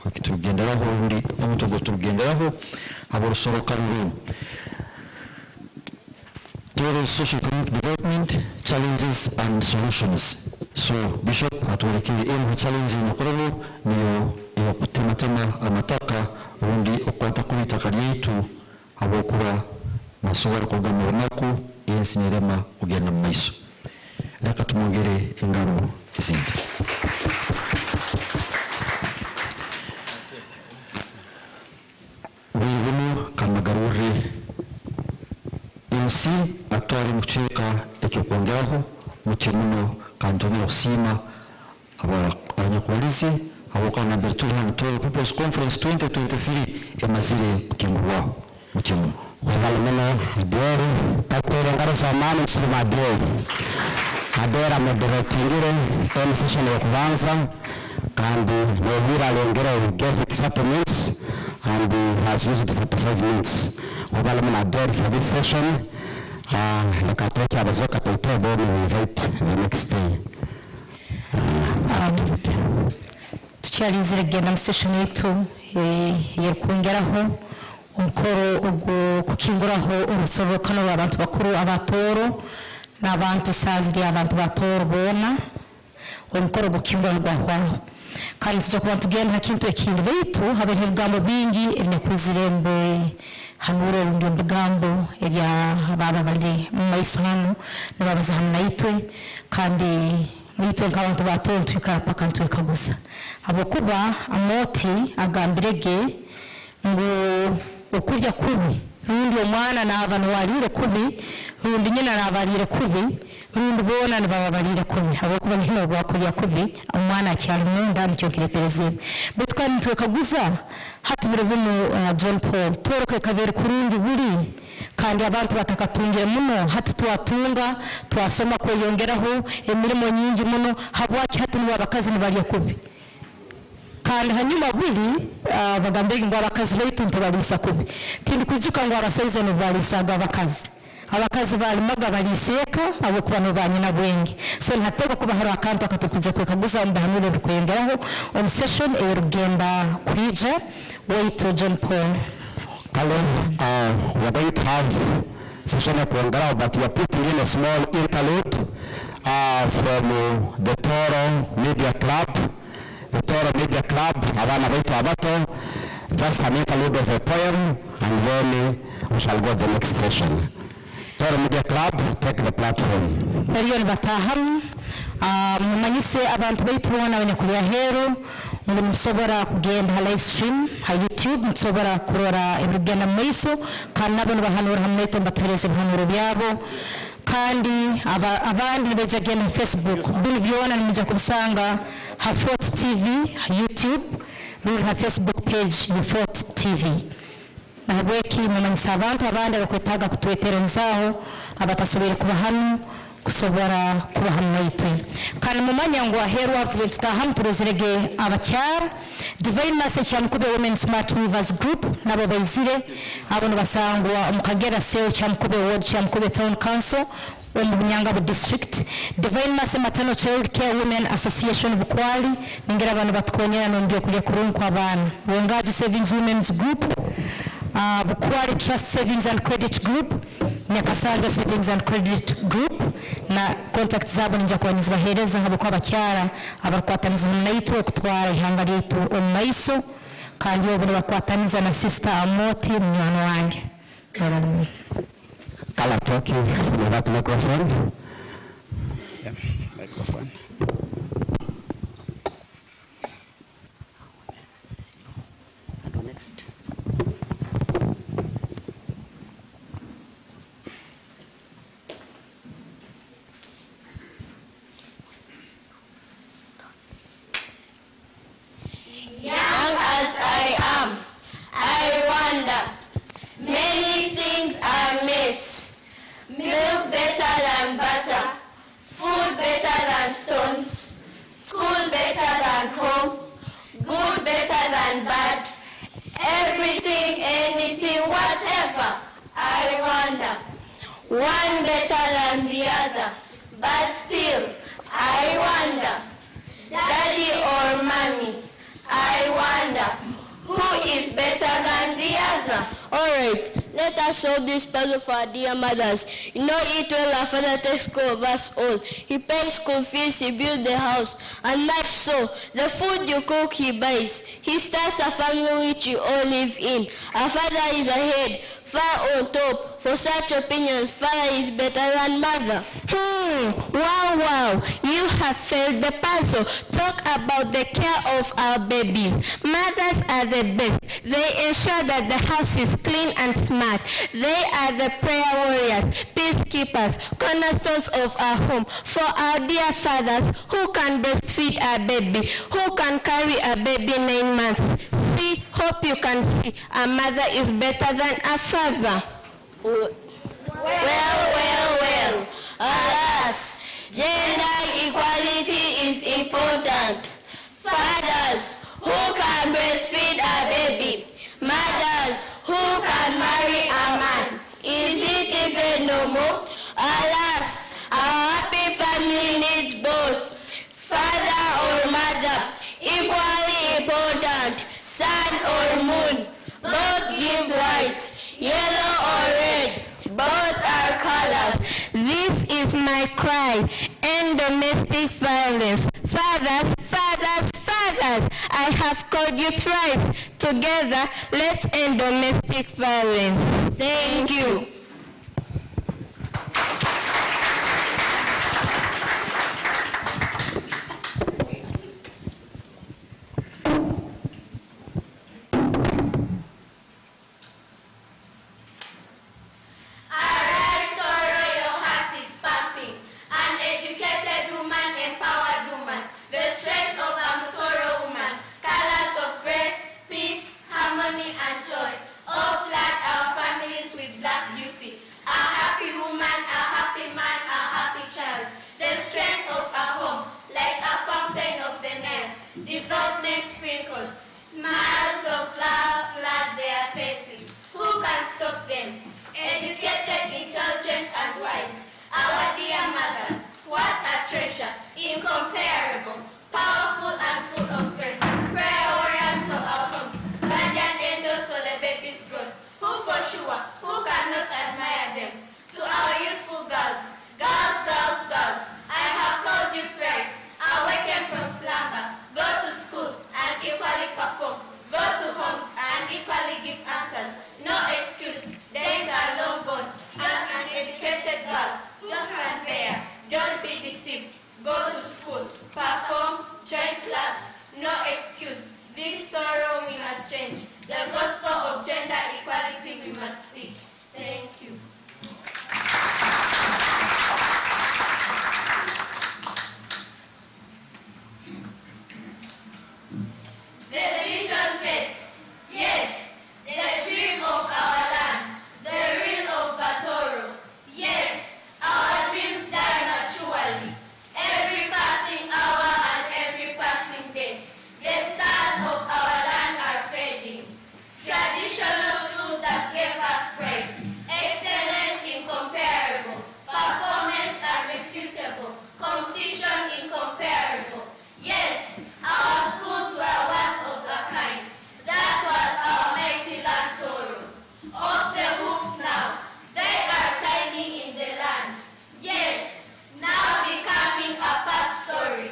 A: ekitugenderaho buli omuntu gwetugenderaho aborusoroka ruru Tooro's socio-economic development challenges and solutions. So Bishop atuelekere emu challenge n'okorero niyo okutematema amataka ubundi okwata ku itaka lyaitu abokuba masobora kugama runaku ensi nerema kugenda mu maiso reka tumwongere engaro izindi wibuno kamagarure ensi atwari muceka ekyokwongeraho mutimuno kantonero sima abanyakuwalizi abokana mbere turi hano Tooro People's Conference 2023 emazire kukingurwaho mutimuno
E: wabalimene diori tatere ngaro samani kusima diori adera moderatingire emu session ya kubanza kandi nohira alengere we gave it 30 minutes and he has used 45 minutes wabalimene diori for this session lekatoki abazoka taitobo we invite the next activity
F: tuchalinzire genda mu session yetu yerukungeraho umukoro kukinguraho urusorokano rw'abantu bakuru abatooro n'abantu saziri abantu batooro bona umukoro gukingurwaho kandi tuzokuba tugenda hakintu ekindi baitu habe ebigambo bingi ebinekwizirembe hanuro ebindi ebigambo ebya baba bali mu maiso hano nibabaza hamwe naitwe kandi mwitwe nk'abantu batooro twikara paka ntwekaguza abokuba amoti agambirege ngo okurya kubi rundi omwana n'abantu walire kubi rundi nyina n'abalire kubi rundi bona n'ababalire kubi abokuba nyina bwakurya kubi omwana akyali munda nicyo kirepereze bitwa nitwekaguza hatubire buno John Paul Tooro kwekabere kurundi buri kandi abantu batakatungira muno hati tuwatunga twasoma kweyongeraho emirimo nyingi muno habwaki hati nibo abakazi nibalya kubi kandi hanyuma buli bagambe ngo abakazi baitu ntibalisa kubi tindi kujuka ngo abasaize nibalisaga abakazi balimaga baliseka abo kuba no banyina bwenge so ntatego kuba hari akantu akatukuja kwekaguza mbahanire bikwengeraho on session erugenda kwija wait John Paul.
G: Hello, we are going to have session of Kuangara, but we are putting in a small interlude from the Tooro Media Club. The Tooro Media Club, Havana Beito Abato, just an interlude of a poem, and then we shall go to the next session. Tooro Media Club, take the platform.
F: Period Bataham, Manise abantu baitu wana wenye kulia hero, muri musobora kugenda live stream ha YouTube musobora kurora ebigenda maiso kandi nabo bahanura hamwe mbatereze bihanuro byabo kandi abandi beje genda Facebook bili byona nimija kubisanga ha Fort TV ha YouTube ruri ha Facebook page ya Fort TV nabweki mumanyisa abantu abandi bakwetaga kutweterenzaho abatasobera kuba hano kusobora kuba hano yitwe kandi mumanya ngo aheru atu tutahamu turezerege abacyara divine message yamukube women smart rivers group nabo bayizire abo nabasangwa umukagera seo cyamukube ward cyamukube town council Nyangabo district divine message maternal child care women association bukwali ningira abantu batkonyera nondiye kujya kurunkwa abana wengaji savings women's group bukwali trust savings and credit group Nyakasanja savings and credit group na contact zabo ninja kwa nizibahereza habo kwa bakyara abakwataniza naito okutwara ihanga lyetu omaiso kandi obone bakwataniza na sister Amoti mnyano wange
G: Kala toki sina that microphone.
H: Yeah, microphone.
G: Next.
I: Young as I am, I wonder, many things I miss. Milk better than butter, food better than stones, school better than home, good better than bad, everything, anything, whatever. I wonder, one better than the other, but still, I wonder, daddy or mommy, I wonder, who is better than the other?
J: All right, let us solve this puzzle for our dear mothers. You know it well, our father takes care of us all. He pays school fees, he builds the house, and much so. The food you cook, he buys. He starts a family which you all live in. Our father is ahead, far on top. For such opinions, father is better than mother.
I: Wow, you have failed the puzzle. Talk about the care of our babies. Mothers are the best. They ensure that the house is clean and smart. They are the prayer warriors, peacekeepers, cornerstones of our home. For our dear fathers, who can breastfeed a baby, who can carry a baby 9 months. See, hope you can see, a mother is better than a father.
J: Well, alas, gender equality is important. Fathers who can breastfeed a baby, mothers who can marry a man. Is it even normal? Alas, our happy family needs both, father or mother, equally important, sun or moon, both give light. Yellow or red, both are colors.
I: This is my cry, end domestic violence. Fathers, I have called you thrice. Together, let's end domestic violence.
J: Thank you.
I: And joy, all flood our families with black beauty.
J: Development sprinkles. Smiles of love flood their faces. Who can stop them? Educated, intelligent, and wise. Our dear mothers, what a treasure, incomparable, powerful and full of grace. Prayer warriors for our homes, guardian angels for the baby's growth. Who for sure, who cannot admire them? To our youthful girls, girls, girls, girls, I have called you thrice. Awaken from slumber, go to school and equally perform. Go to homes and equally give answers. No excuse, days are long gone. I'm an educated girl. Don't unfair, don't be deceived. Go to school, perform, join clubs. No excuse. This Tooro we must change. The gospel of gender equality we must speak. Thank you. The vision fades. Yes, the dream of our land, the real of Tooro. Yes, our dreams die naturally. Every passing hour and every passing day, the stars of our land are fading. Traditional schools that gave us pride, excellence incomparable, performance unrefutable, competition incomparable. Yes, our schools were ones of a kind. That was our mighty land Tooro. Off the hooks now, they are tiny in the land. Yes, now becoming a past story.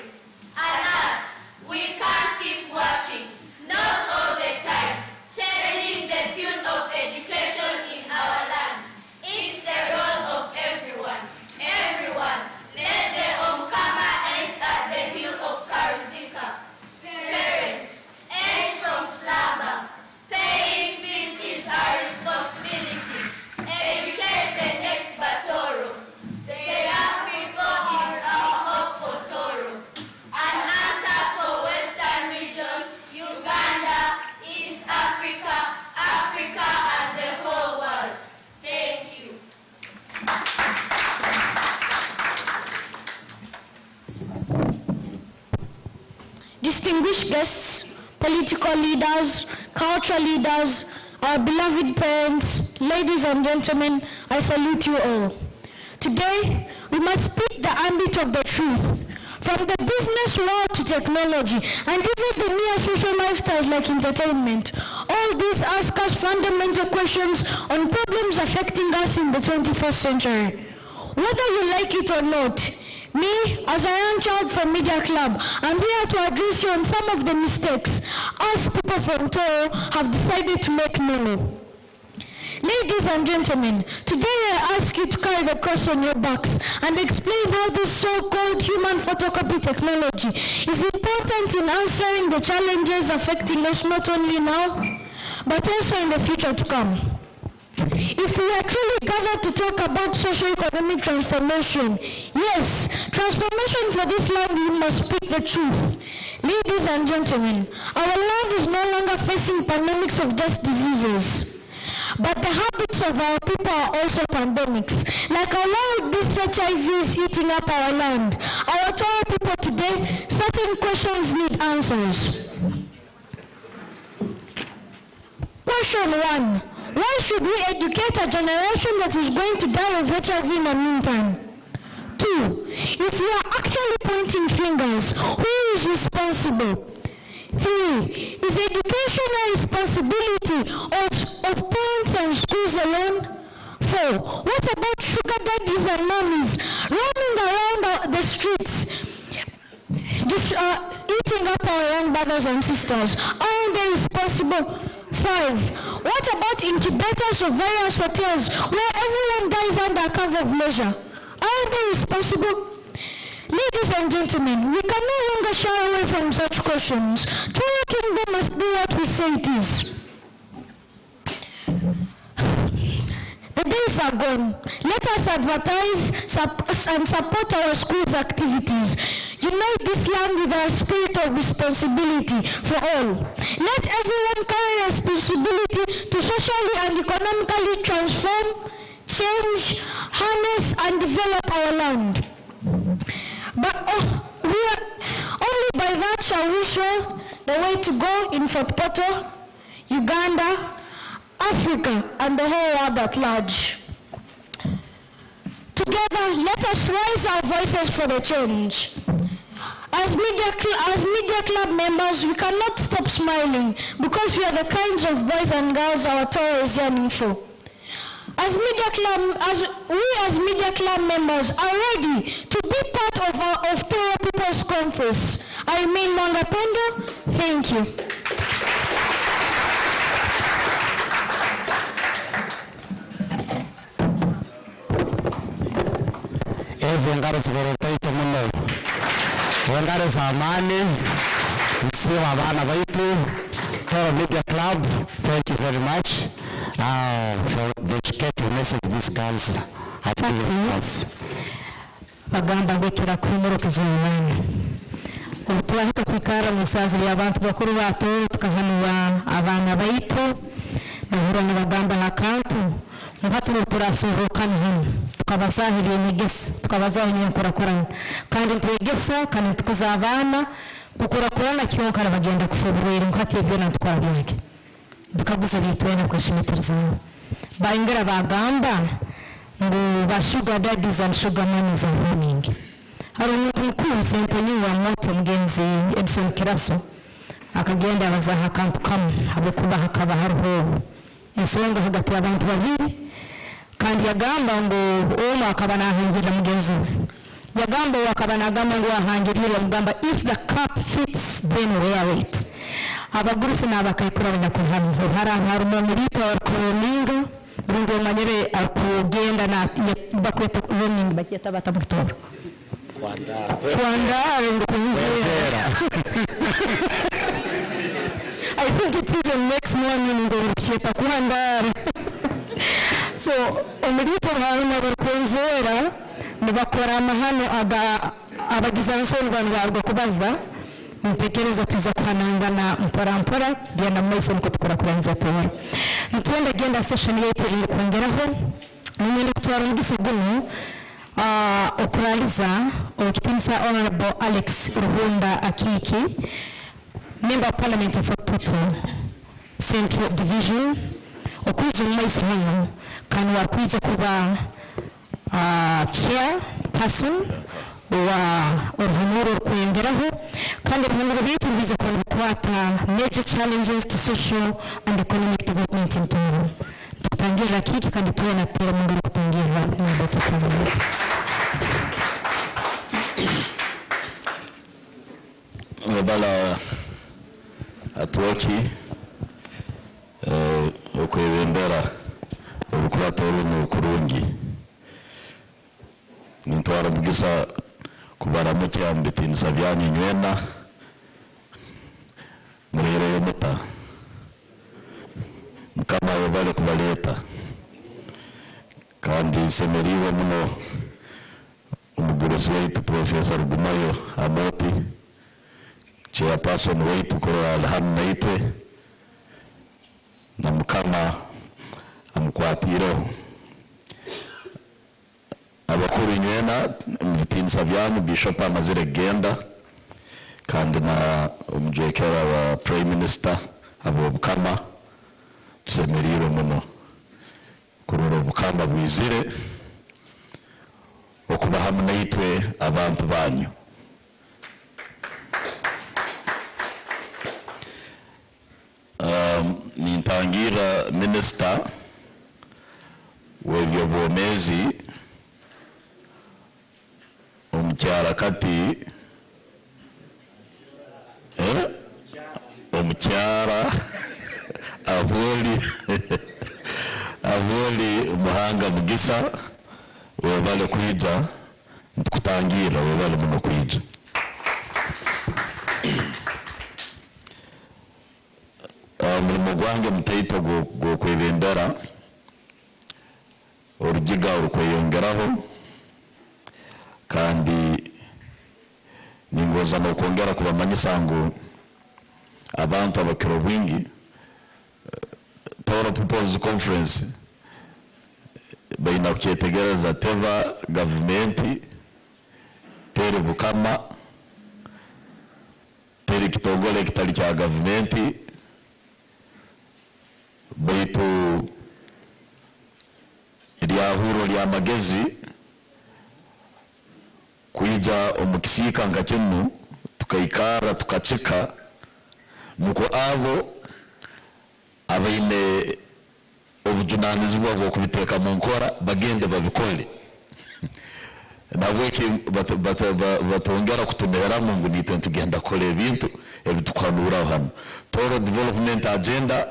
J: Alas, we can't keep watching, not all the time, changing the tune of education in our land. It's the role of everyone. Everyone, let the Omkama ends at the hill of Karuzika. Parents, ends from slumber. Paying fees is our responsibility. Educate the next Tooro. The young people is our hope for Tooro. An answer for Western region, Uganda, East Africa, Africa, and the whole world. Thank you.
K: Distinguished guests, political leaders, cultural leaders, our beloved parents, ladies and gentlemen, I salute you all. Today, we must speak the ambit of the truth, from the business world to technology, and even the near social lifestyles like entertainment. All these ask us fundamental questions on problems affecting us in the 21st century. Whether you like it or not, me, as a young child from Media Club, I'm here to address you on some of the mistakes us people from Tooro have decided to make known. Ladies and gentlemen, today I ask you to carry the cross on your backs and explain how this so-called human photocopy technology is important in answering the challenges affecting us not only now, but also in the future to come. If we are truly gathered to talk about socio-economic transformation, yes, transformation for this land, we must speak the truth. Ladies and gentlemen, our land is no longer facing pandemics of just diseases, but the habits of our people are also pandemics. Like how this HIV is eating up our land, our Tooro people today, certain questions need answers. Question 1. Why should we educate a generation that is going to die of HIV in the meantime? 2. If we are actually pointing fingers, who is responsible? 3. Is education a responsibility of parents and schools alone? 4. What about sugar daddies and mommies roaming around the streets, eating up our young brothers and sisters? Aren't they responsible? 5. What about incubators of various hotels where everyone dies under cover of leisure? Aren't they responsible? Ladies and gentlemen, we can no longer shy away from such questions. Tooro Kingdom must be what we say it is. The days are gone. Let us advertise and support our schools' activities. Unite this land with our spirit of responsibility for all. Let everyone carry responsibility to socially and economically transform, change, harness, and develop our land. But only by that shall we show the way to go in Fort Portal, Uganda, Africa, and the whole world at large. Together, let us raise our voices for the change. As Media Club members, we cannot stop smiling because we are the kinds of boys and girls our Tooro is yearning for. As Media Club members are ready to be part of Tooro People's Conference. I mean, Mwangapendo, thank you.
G: Wangare Samani, Siwa Bana Baitu, Tooro Media Club, thank you very much for the educative message these girls have given us.
F: Bagamba wekera kumuro kizungana. Utwahika kwikara musazi ya abantu bakuru bato tukahanura abana baitu bahura ni bagamba hakantu muhatu turasohokana hano tukabazahiriye nyegese tukabazahiriye nkurakorana kandi ntwegesa kandi tukazabana gukurakorana kyonkara bagenda kufubura nkati ibyo natwara byake bikaguza bitwena kwishimitirza bayingera bagamba ngo ba sugar daddies and sugar mummies are running. Hari umuntu mukuru sentenyi wa moto mgenzi Edson Kiraso akagenda abazaha akantu kamwe habikuba hakaba hariho ensonga hagati y'abantu babiri kandi yagamba ngo umwe akaba nahangira mugenzi yagamba wakaba nagamba ngo ahangirire mugamba if the cup fits then wear it. Abagurisi n'abakayikura banakuhana hari umuntu bita Koninga rungo manyere akugenda na bakweta running baketa batamutora Kwandare ngo kunzera. I think it's even next morning ngo baketa Kwandare. So omurito haruna bakunzera nibakora amahano abagizansoni bantu barwo kubaza mpekereza tuza kuhanangana mpora genda mwese nuko tukora kubanza Tooro nitwenda genda session yetu iri kongeraho n'ibindi kutwara mugisegumu okuraliza okitinisa Honorable Alex Ruhunda Akiki, Member of Parliament of Fort Portal Central Division, okuje mwese hano kandi wakwiza kuba chairperson wa uruhumuro kwengeraho kandi uruhumuro bitu bize kwata major challenges to social and economic development in Tooro. Tutangira kiki kandi tuwe na Tooro mungu kutangira mambo tukamiliti.
L: Bala atuoki okwebembera obukura Tooro mu kurungi nitwara mugisa kubara mucya mbitinisa byanyu nywena murere muta mukama wabale kubaleta kandi semeriwe muno umugurezi wetu Professor Gumayo Amoti chairperson wetu kwa alhamna itwe na mukama amukwatiro abakuru nywena mbitinisa byanyu Bishop amazire genda kandi na umujekera wa Prime Minister abo bukama tusemerire muno kururo bukama bwizire okuba hamwe itwe abantu banyu nintangira Minister w'ebyobwomezi omukyara kati omukyara avoli muhanga mugisa webale kwija ntukutangira webale muno kwija mulimo gwange mutaito go kwebembera orugiga urukweyongeraho kandi ningoza no kongera kubamanyisa ngo abantu abakiro bwingi Tooro People's Conference baina kuchetegereza teva government tere bukama teri kitongole kitali kya gavumenti baitu lyahuro lya magezi kuija omukisika nga kinu tukaikara tukacheka nuko abo abaine obujunanizibwa bwo kubiteka mu nkora bagende babikole nabweki batongera kutumera mungu nite tugenda kole ebintu ebitukwanura hano Tooro development agenda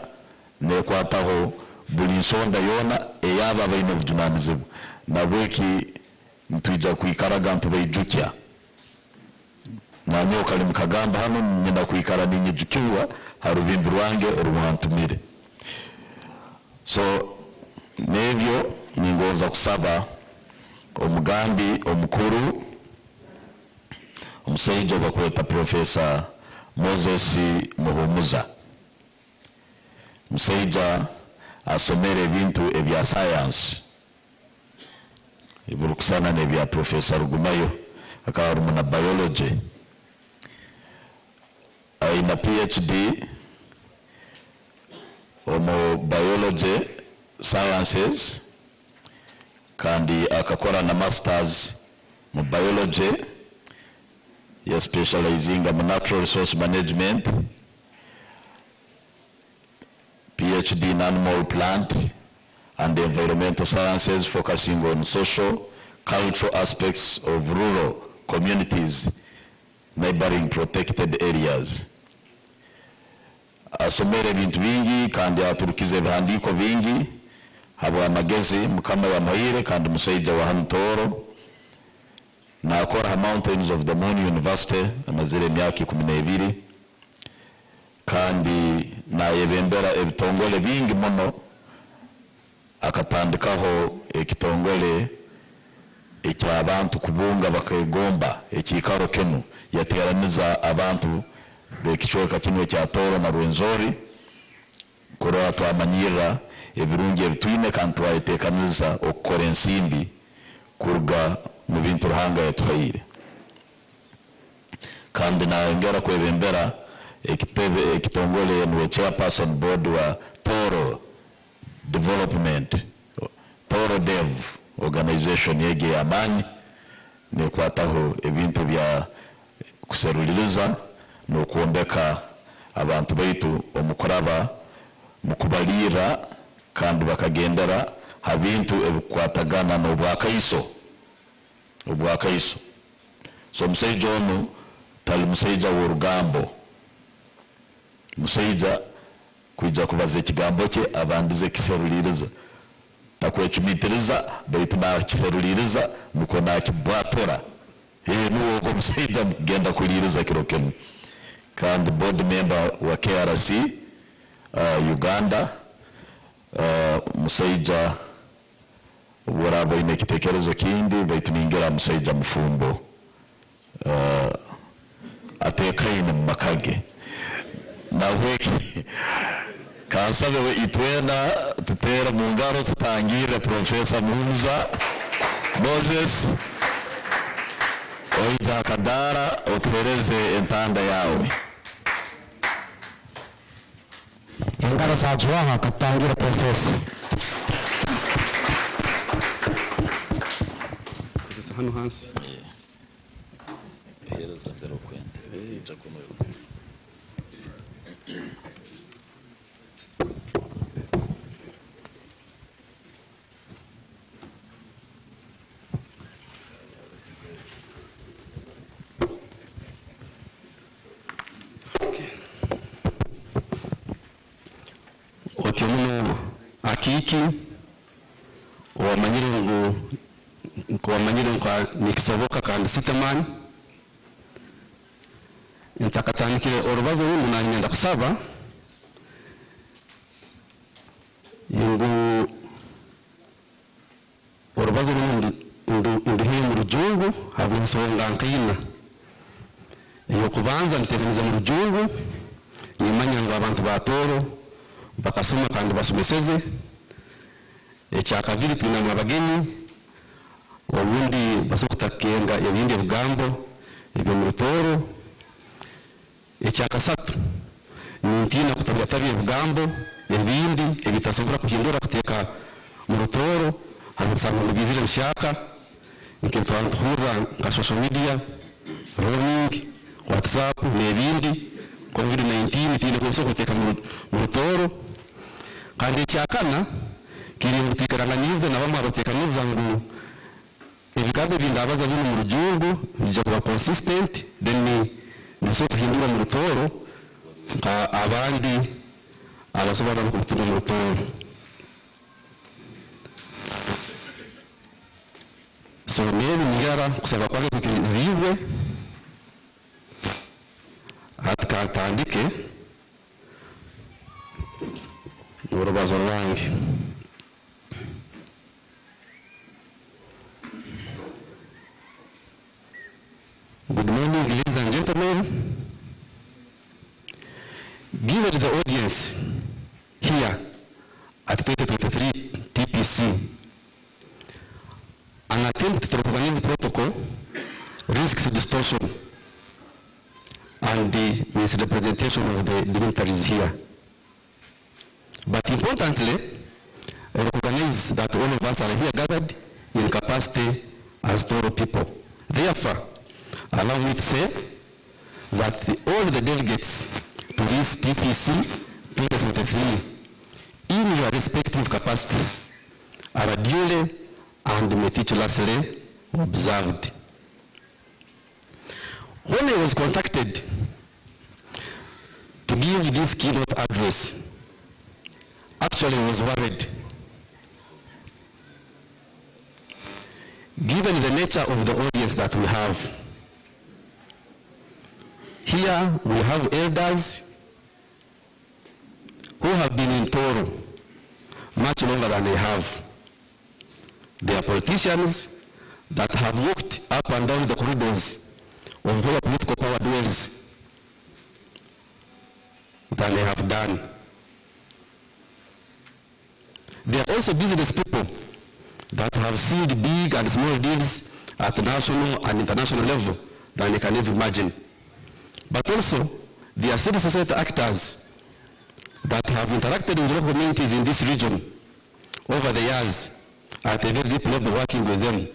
L: ne kwataho buli nsonda yona eyaba abaine obujunanizibwa nabweki ntujja kuikaraga ntu bayijukya nanyo kali mukagamba hano nyina kuikara ninyijukiwa harubimbi rwange orumwantumire so nebyo ningoza kusaba omugambi omukuru omusaija bakweta Professor Moses Muhumuza musaija asomere ebintu ebya science iburukusana nebya Professor Rugumayo akaba rumuna biology aina PhD omo biology sciences kandi akakora na masters mu biology ya specializing in natural resource management, PhD in animal plant and environmental sciences focusing on social cultural aspects of rural communities neighboring protected areas. Asomere bintu bingi kandi aturukize bihandiko bingi habwa amagezi mukama ya mahire kandi musaija wa hano Tooro na akora Mountains of the Moon University amazire emyaka 12 kandi na yebembera ebitongole bingi muno akatandikaho ekitongole eky'abantu kubunga bakayegomba ekikaro kenu yateraniza abantu bekichweka kimwe kya Tooro na Rwenzori kora twamanyira ebirungi ebitwine kandi twayitekaniza okukora ensimbi kuruga mu bintu ruhanga yatuhaire kandi nayongera kwebembera ekitongole nwe chairperson board wa Tooro Development Tooro Dev organization yege amani ne kwataho ebintu bya kuseruliriza no kuombeka abantu baitu omukoraba mukubalira kandi bakagendera habintu ebikwatagana n'obwakaiso so musaija ono tali musaija w'orugambo musaija kuija kubaza ekigambo kye abandize kiseruliriza takwekimitiriza baitu nakiseruliriza nuko nakibwatora nuwo musaija mugenda kuliriza kirokemu kandi board member wa KRC Uganda musaija waraba ine kitekerezo kindi baitu ningira musaija mufumbo atekaine mu makage na weki kansabe we itwena tutera mu ngaro tutangire Professor Muhumuza Moses oija kadara otereze entanda yawe
G: engaro za juaha katangira Professor
H: hano hansi
L: hereza ndero kwenda jakuno
H: otimuno akiki wamanyire ngo wamanyire ngo nikisoboka kandi sitamani ntakatanikire orubazo rundi nanyenda kusaba ngo orubazo rundi ndihe mu rujungu habinsonga nkina iyo kubanza nteremiza mu rujungu nyimanya ngo abantu ba Tooro bakasoma kandi basomeseze ekyakabiri twina abagenyi obundi basokutakenga ebindi bigambo ebyo mu Tooro ekyakasatu nintiina kutabyatabi ebigambo ebindi ebitasobora kuhindura kuteeka mu rutooro habwokusanga nibizire mushaka nk'entwara ntuhurira nka social media roaming whatsapp n'ebindi covid-19 tiine kusobola kuteeka mu rutooro kandi ekyakana kiri mutwikaranganyize na bamwe abateekaniza ngu ebigambo ebindabaza biri mu rujungu bijja kuba consistent then nibisobola kuhindura mu rutooro abandi abasobola no kubitunga mu rutooro. So nebi nigara kusaba kwange kukirizibwe atukatandike n'urubazo rwange. Good morning, ladies and gentlemen. Given the audience here at 2023 TPC, an attempt to recognize protocol risks distortion and the misrepresentation of the dignitaries here. But importantly, I recognize that all of us are here gathered in capacity as Tooro people. Therefore, allow me to say that all the delegates to this TPC 2023 in your respective capacities are duly and meticulously observed. When I was contacted to give this keynote address, actually I was worried. Given the nature of the audience that we have, here we have elders who have been in Tooro much longer than I have. They are politicians that have walked up and down the corridors of where political power dwells than they have done. They are also business people that have seen big and small deals at the national and international level than they can even imagine. But also, they are civil society actors that have interacted with local communities in this region over the years at a very deep level, working with them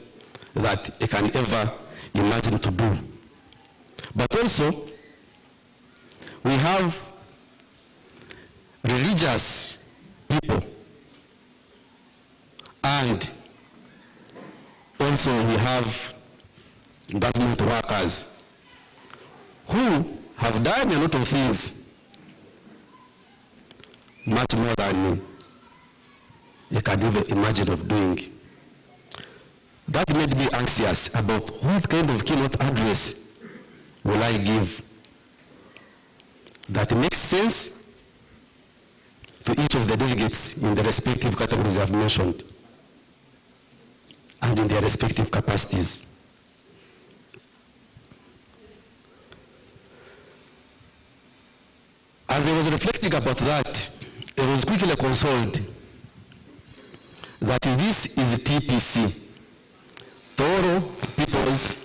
H: that they can ever imagine to do. But also, we have religious people, and also we have government workers who have done a lot of things much more than you can even imagine of doing. That made me anxious about what kind of keynote address will I give that makes sense to each of the delegates in the respective categories I've mentioned and in their respective capacities. As I was reflecting about that, I was quickly consoled that this is TPC, Tooro People's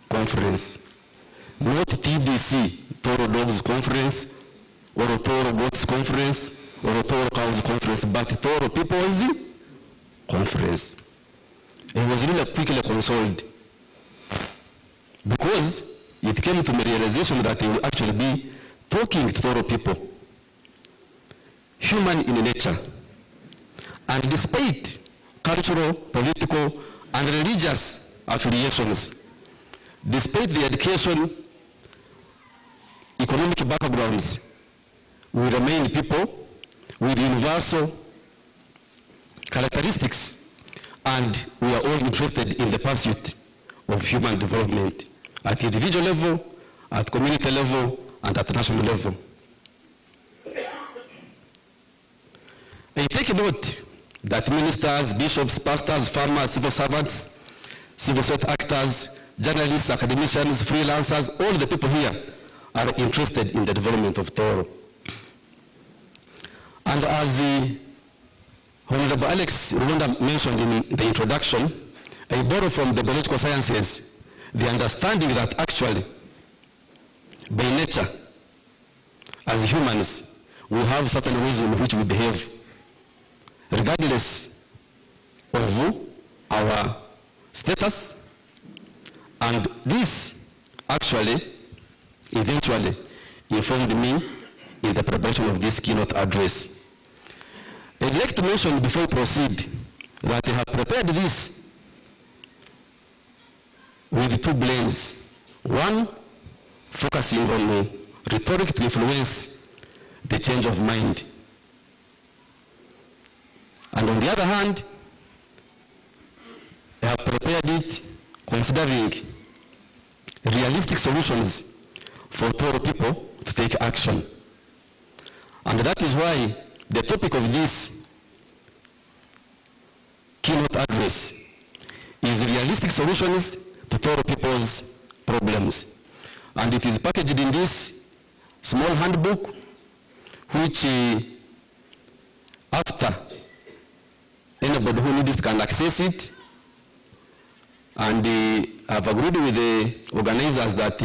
H: Conference, not TDC, Tooro Dogs Conference, or Tooro Goats Conference, or Tooro Cows Conference, but Tooro People's Conference. I was really quickly consoled because it came to my realization that I will actually be talking to Tooro people, human in nature, and despite cultural, political, and religious affiliations, despite the education, economic backgrounds, we remain people with universal characteristics, and we are all interested in the pursuit of human development at individual level, at community level, and at national level. I take note that ministers, bishops, pastors, farmers, civil servants, civil society actors, journalists, academicians, freelancers, all the people here are interested in the development of Tooro. And as the Honorable Alex Rwanda mentioned in the introduction, I borrow from the biological sciences the understanding that actually, by nature, as humans, we have certain ways in which we behave, regardless of our status, and this actually eventually informed me in the preparation of this keynote address. I'd like to mention before we proceed that I have prepared this with two blames. One, focusing on rhetoric to influence the change of mind. And on the other hand, I have prepared it considering realistic solutions for Tooro people to take action. And that is why the topic of this keynote address is realistic solutions to Tooro people's problems. And it is packaged in this small handbook, which after anybody who needs can access it. And I've agreed with the organizers that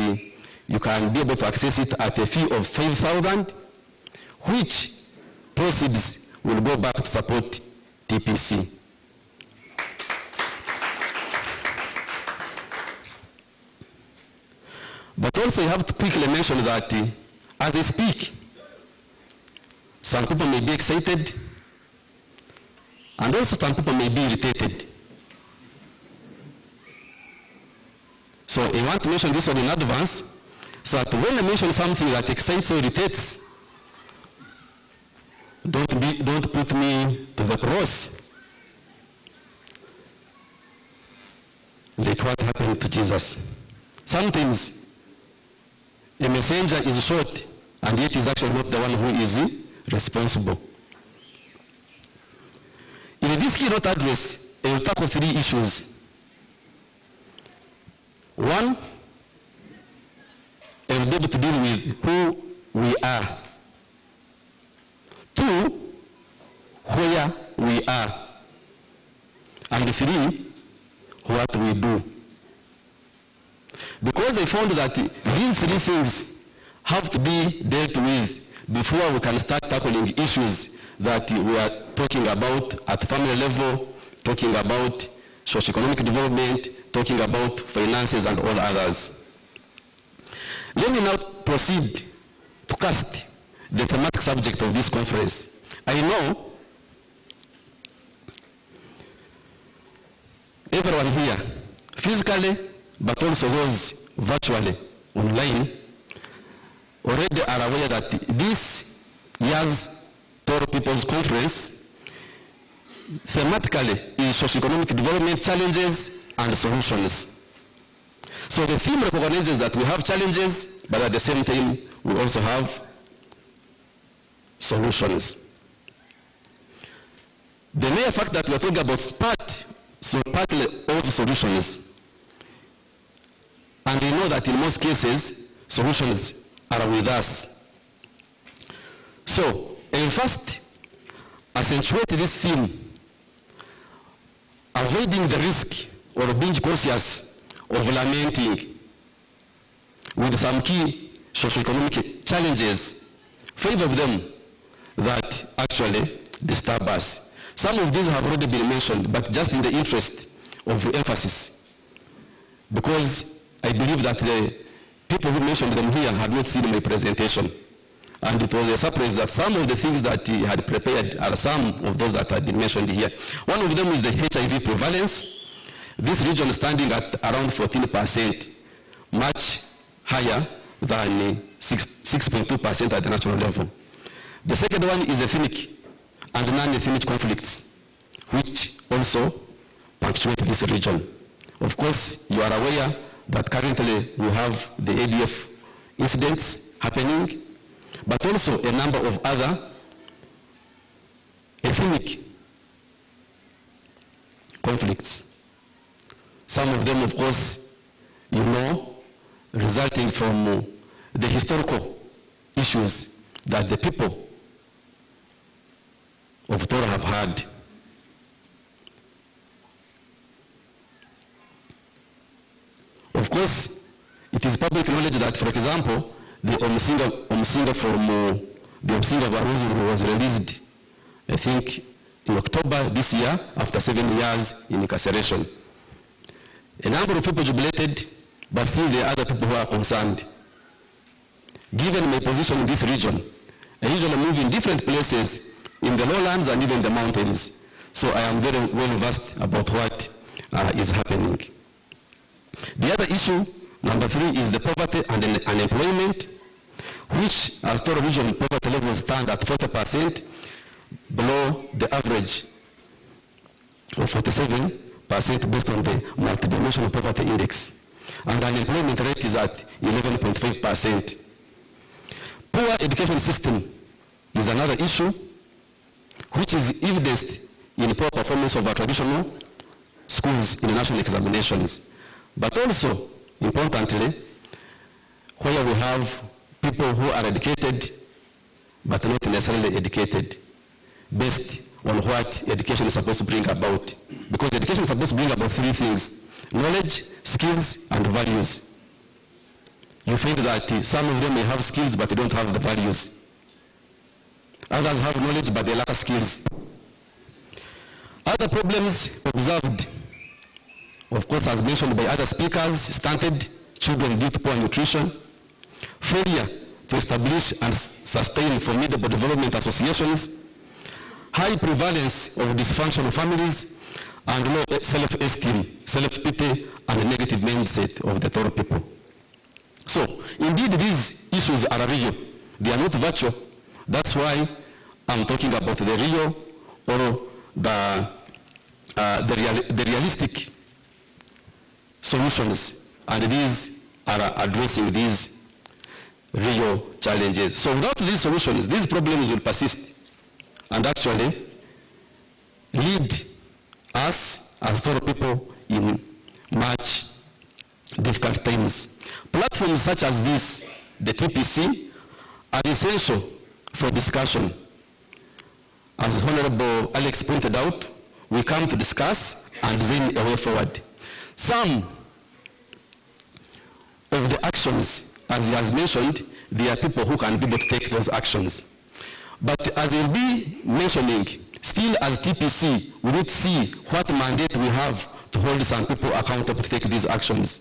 H: you can be able to access it at a fee of 5,000, which proceeds will go back to support TPC. But also you have to quickly mention that as I speak, some people may be excited, and also some people may be irritated. So I want to mention this one in advance, so that when I mention something that excites or irritates, don't put me to the cross, like what happened to Jesus. Sometimes a messenger is short, and yet is actually not the one who is responsible. In this keynote address, I will tackle 3 issues. 1, I will be able to deal with who we are. 2, where we are. And 3, what we do. Because I found that these 3 things have to be dealt with before we can start tackling issues that we are talking about at family level, talking about socio-economic development, talking about finances and all others. Let me now proceed to cast the thematic subject of this conference. I know everyone here, physically, but also those virtually, online, already are aware that this year's Tooro People's Conference thematically is socio-economic development challenges and solutions. So the theme recognizes that we have challenges, but at the same time, we also have solutions. The mere fact that we are talking about partly of solutions, and we know that in most cases, solutions are with us. So, I will first accentuate this theme, avoiding the risk or being conscious of lamenting with some key socio-economic challenges, 5 of them that actually disturb us. Some of these have already been mentioned, but just in the interest of emphasis, because I believe that the people who mentioned them here had not seen my presentation. And it was a surprise that some of the things that he had prepared are some of those that had been mentioned here. One of them is the HIV prevalence. This region standing at around 14%, much higher than 6.2% at the national level. The second one is ethnic and non-ethnic conflicts, which also punctuate this region. Of course, you are aware that currently we have the ADF incidents happening, but also a number of other ethnic conflicts. Some of them, of course, you know, resulting from the historical issues that the people of Tooro have had. Of course, it is public knowledge that, for example, the Omusinga from the Omusinga Barroso was released, I think, in October this year, after 7 years in incarceration. A number of people jubilated, but still there are other people who are concerned. Given my position in this region, I usually move in different places, in the lowlands and even the mountains. So I am very well versed about what is happening. The other issue, number 3, is the poverty and unemployment, which as Tooro region poverty levels stand at 40%, below the average of 47% based on the multidimensional poverty index. And the unemployment rate is at 11.5%. Poor education system is another issue, which is evidenced in poor performance of our traditional schools in national examinations. But also, importantly, where we have people who are educated, but not necessarily educated, based on what education is supposed to bring about. Because education is supposed to bring about 3 things: knowledge, skills, and values. You find that some of them may have skills, but they don't have the values. Others have knowledge, but they lack skills. Other problems observed, of course, as mentioned by other speakers: stunted children due to poor nutrition, failure to establish and sustain formidable development associations, high prevalence of dysfunctional families, and low self-esteem, self-pity, and a negative mindset of the Tooro people. So, indeed, these issues are real. They are not virtual. That's why I'm talking about the real or the realistic solutions, and these are addressing these real challenges. So without these solutions, these problems will persist and actually lead us as Tooro people in much difficult times. Platforms such as this, the TPC, are essential for discussion. As Honorable Alex pointed out, we come to discuss and design a way forward. Some of the actions, as he has mentioned, there are people who can be able to take those actions. But as he'll be mentioning, still as TPC, we need to see what mandate we have to hold some people accountable to take these actions.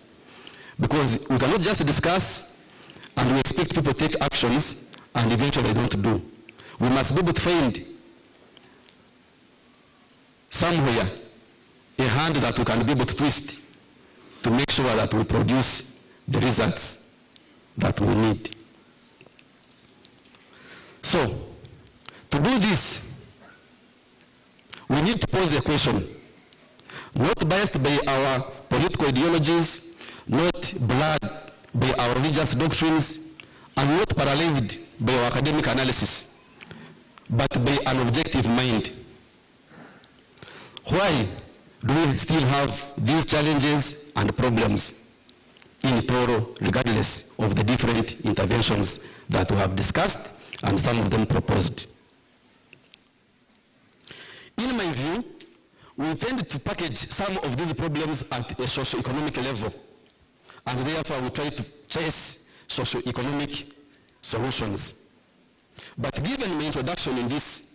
H: Because we cannot just discuss and we expect people to take actions and eventually don't do. We must be able to find somewhere a hand that we can be able to twist to make sure that we produce the results that we need. So, to do this, we need to pose a question, not biased by our political ideologies, not blurred by our religious doctrines, and not paralyzed by our academic analysis, but by an objective mind. Why do we still have these challenges and problems in Tooro, regardless of the different interventions that we have discussed and some of them proposed? In my view, we tend to package some of these problems at a socio-economic level, and therefore we try to chase socio-economic solutions. But given my introduction in this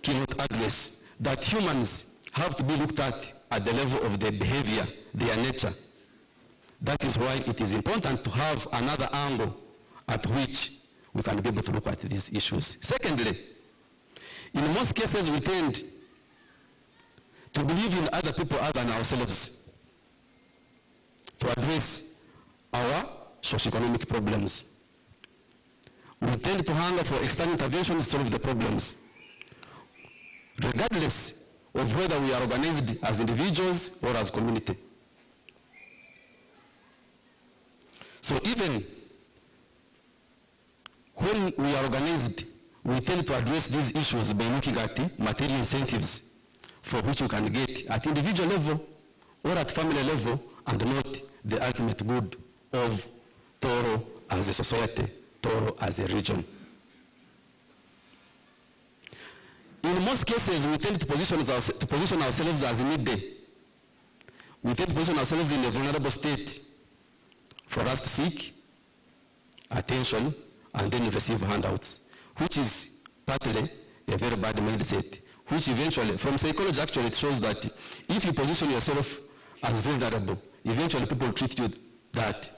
H: keynote address, that humans have to be looked at the level of their behavior, their nature. That is why it is important to have another angle at which we can be able to look at these issues. Secondly, in most cases we tend to believe in other people other than ourselves to address our socio-economic problems. We tend to hunger for external intervention to solve the problems, regardless of whether we are organized as individuals or as community. So even when we are organized, we tend to address these issues by looking at the material incentives for which we can get at individual level or at family level, and not the ultimate good of Tooro as a society, Tooro as a region. In most cases, we tend to position ourselves as needy. We tend to position ourselves in a vulnerable state for us to seek attention, and then you receive handouts, which is partly a very bad mindset, which eventually, from psychology actually, it shows that if you position yourself as vulnerable, eventually people treat you that.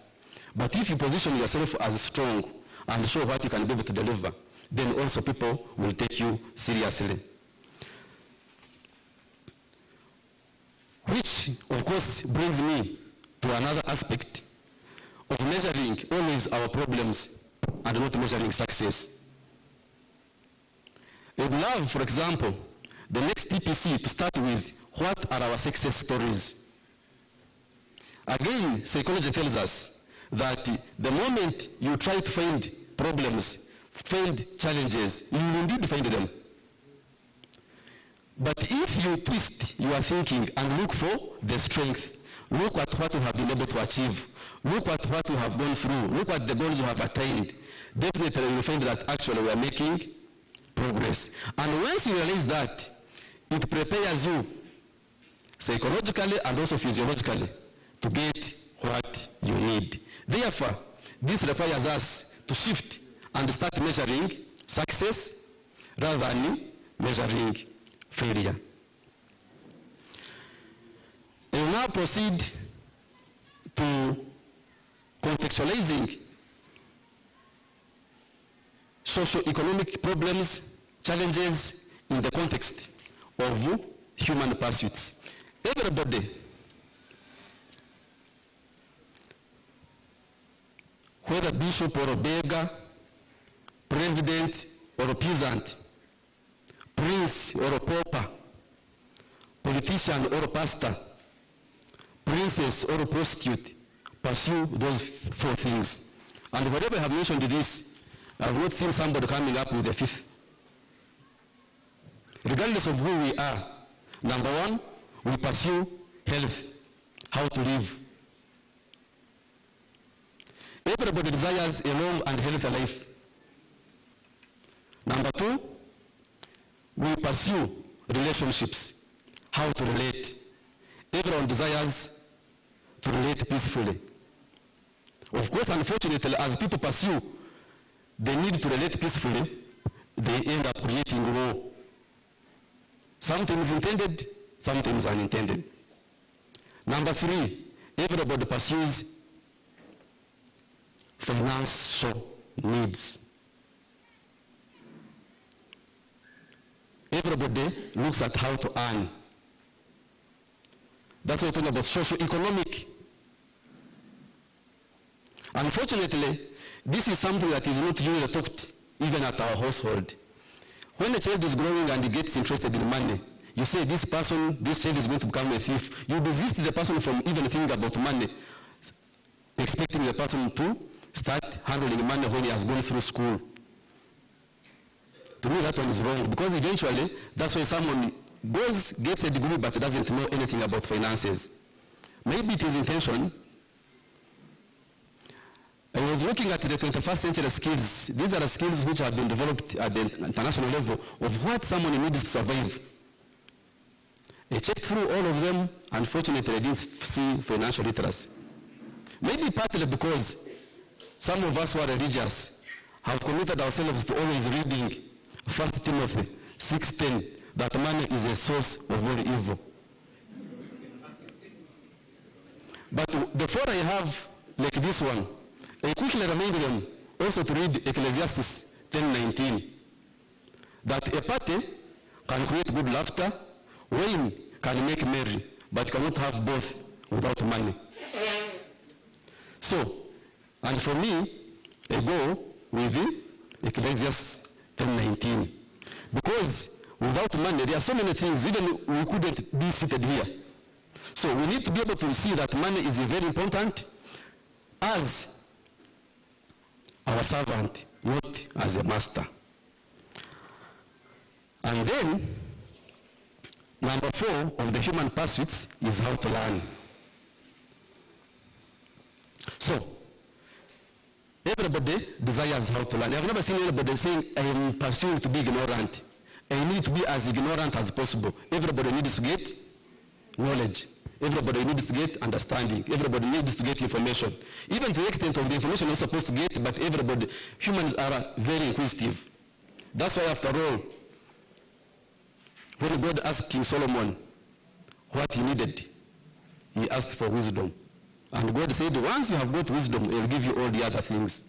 H: But if you position yourself as strong and show what you can be able to deliver, then also people will take you seriously. Which, of course, brings me to another aspect of measuring always our problems and not measuring success. I would love, for example, the next TPC to start with, what are our success stories? Again, psychology tells us that the moment you try to find problems, find challenges, you will indeed find them. But if you twist your thinking and look for the strength, look at what you have been able to achieve, look at what you have gone through, look at the goals you have attained, definitely you will find that actually we are making progress. And once you realize that, it prepares you psychologically and also physiologically to get what you need. Therefore, this requires us to shift and start measuring success rather than measuring failure. I will now proceed to contextualizing socio-economic problems, challenges in the context of human pursuits. Everybody, whether bishop or beggar, president or peasant, prince or pauper, politician or pastor, princess or prostitute, pursue those four things. And whenever I have mentioned this, I have not seen somebody coming up with the fifth. Regardless of who we are, number one, we pursue health, how to live. Everybody desires a long and healthy life. Number two, we pursue relationships, how to relate. Everyone desires to relate peacefully. Of course, unfortunately, as people pursue the need to relate peacefully, they end up creating war. Sometimes intended, sometimes unintended. Number three, everybody pursues financial needs. Everybody looks at how to earn. That's what we're talking about, socio-economic. Unfortunately, this is something that is not usually talked even at our household. When a child is growing and he gets interested in money, you say this child is going to become a thief. You desist the person from even thinking about money, expecting the person to start handling money when he has gone through school. To me, that one is wrong, because eventually, that's why someone gets a degree but doesn't know anything about finances. Maybe it is intention. I was looking at the 21st century skills. These are the skills which have been developed at the international level of what someone needs to survive. I checked through all of them. Unfortunately, I didn't see financial literacy. Maybe partly because some of us who are religious have committed ourselves to always reading 1 Timothy 6:10, that money is a source of all evil. But the four I have, like this one, I quickly remind them also to read Ecclesiastes 10:19, that a party can create good laughter, wine can make merry, but cannot have both without money. So, and for me, I go with the Ecclesiastes 10:19, because without money, there are so many things, even we couldn't be seated here. So we need to be able to see that money is very important as our servant, not as a master. And then, number 4 of the human pursuits is how to learn. So, everybody desires how to learn. I've never seen anybody saying, I am pursuing to be ignorant. I need to be as ignorant as possible. Everybody needs to get knowledge. Everybody needs to get understanding. Everybody needs to get information. Even to the extent of the information you're supposed to get, but everybody, humans are very inquisitive. That's why after all, when God asked King Solomon what he needed, he asked for wisdom. And God said, once you have got wisdom, he will give you all the other things.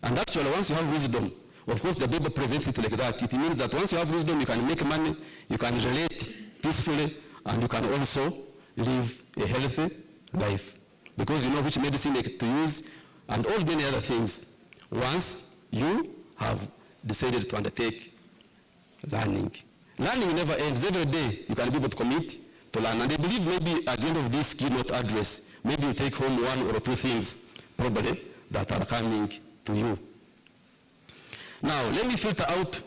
H: And actually, once you have wisdom, of course the Bible presents it like that. It means that once you have wisdom, you can make money, you can relate peacefully, and you can also live a healthy life. Because you know which medicine to use, and all many other things, once you have decided to undertake learning. Learning never ends. Every day you can be able to commit to learn. And I believe maybe at the end of this keynote address, maybe you take home one or two things probably that are coming to you. Now, let me filter out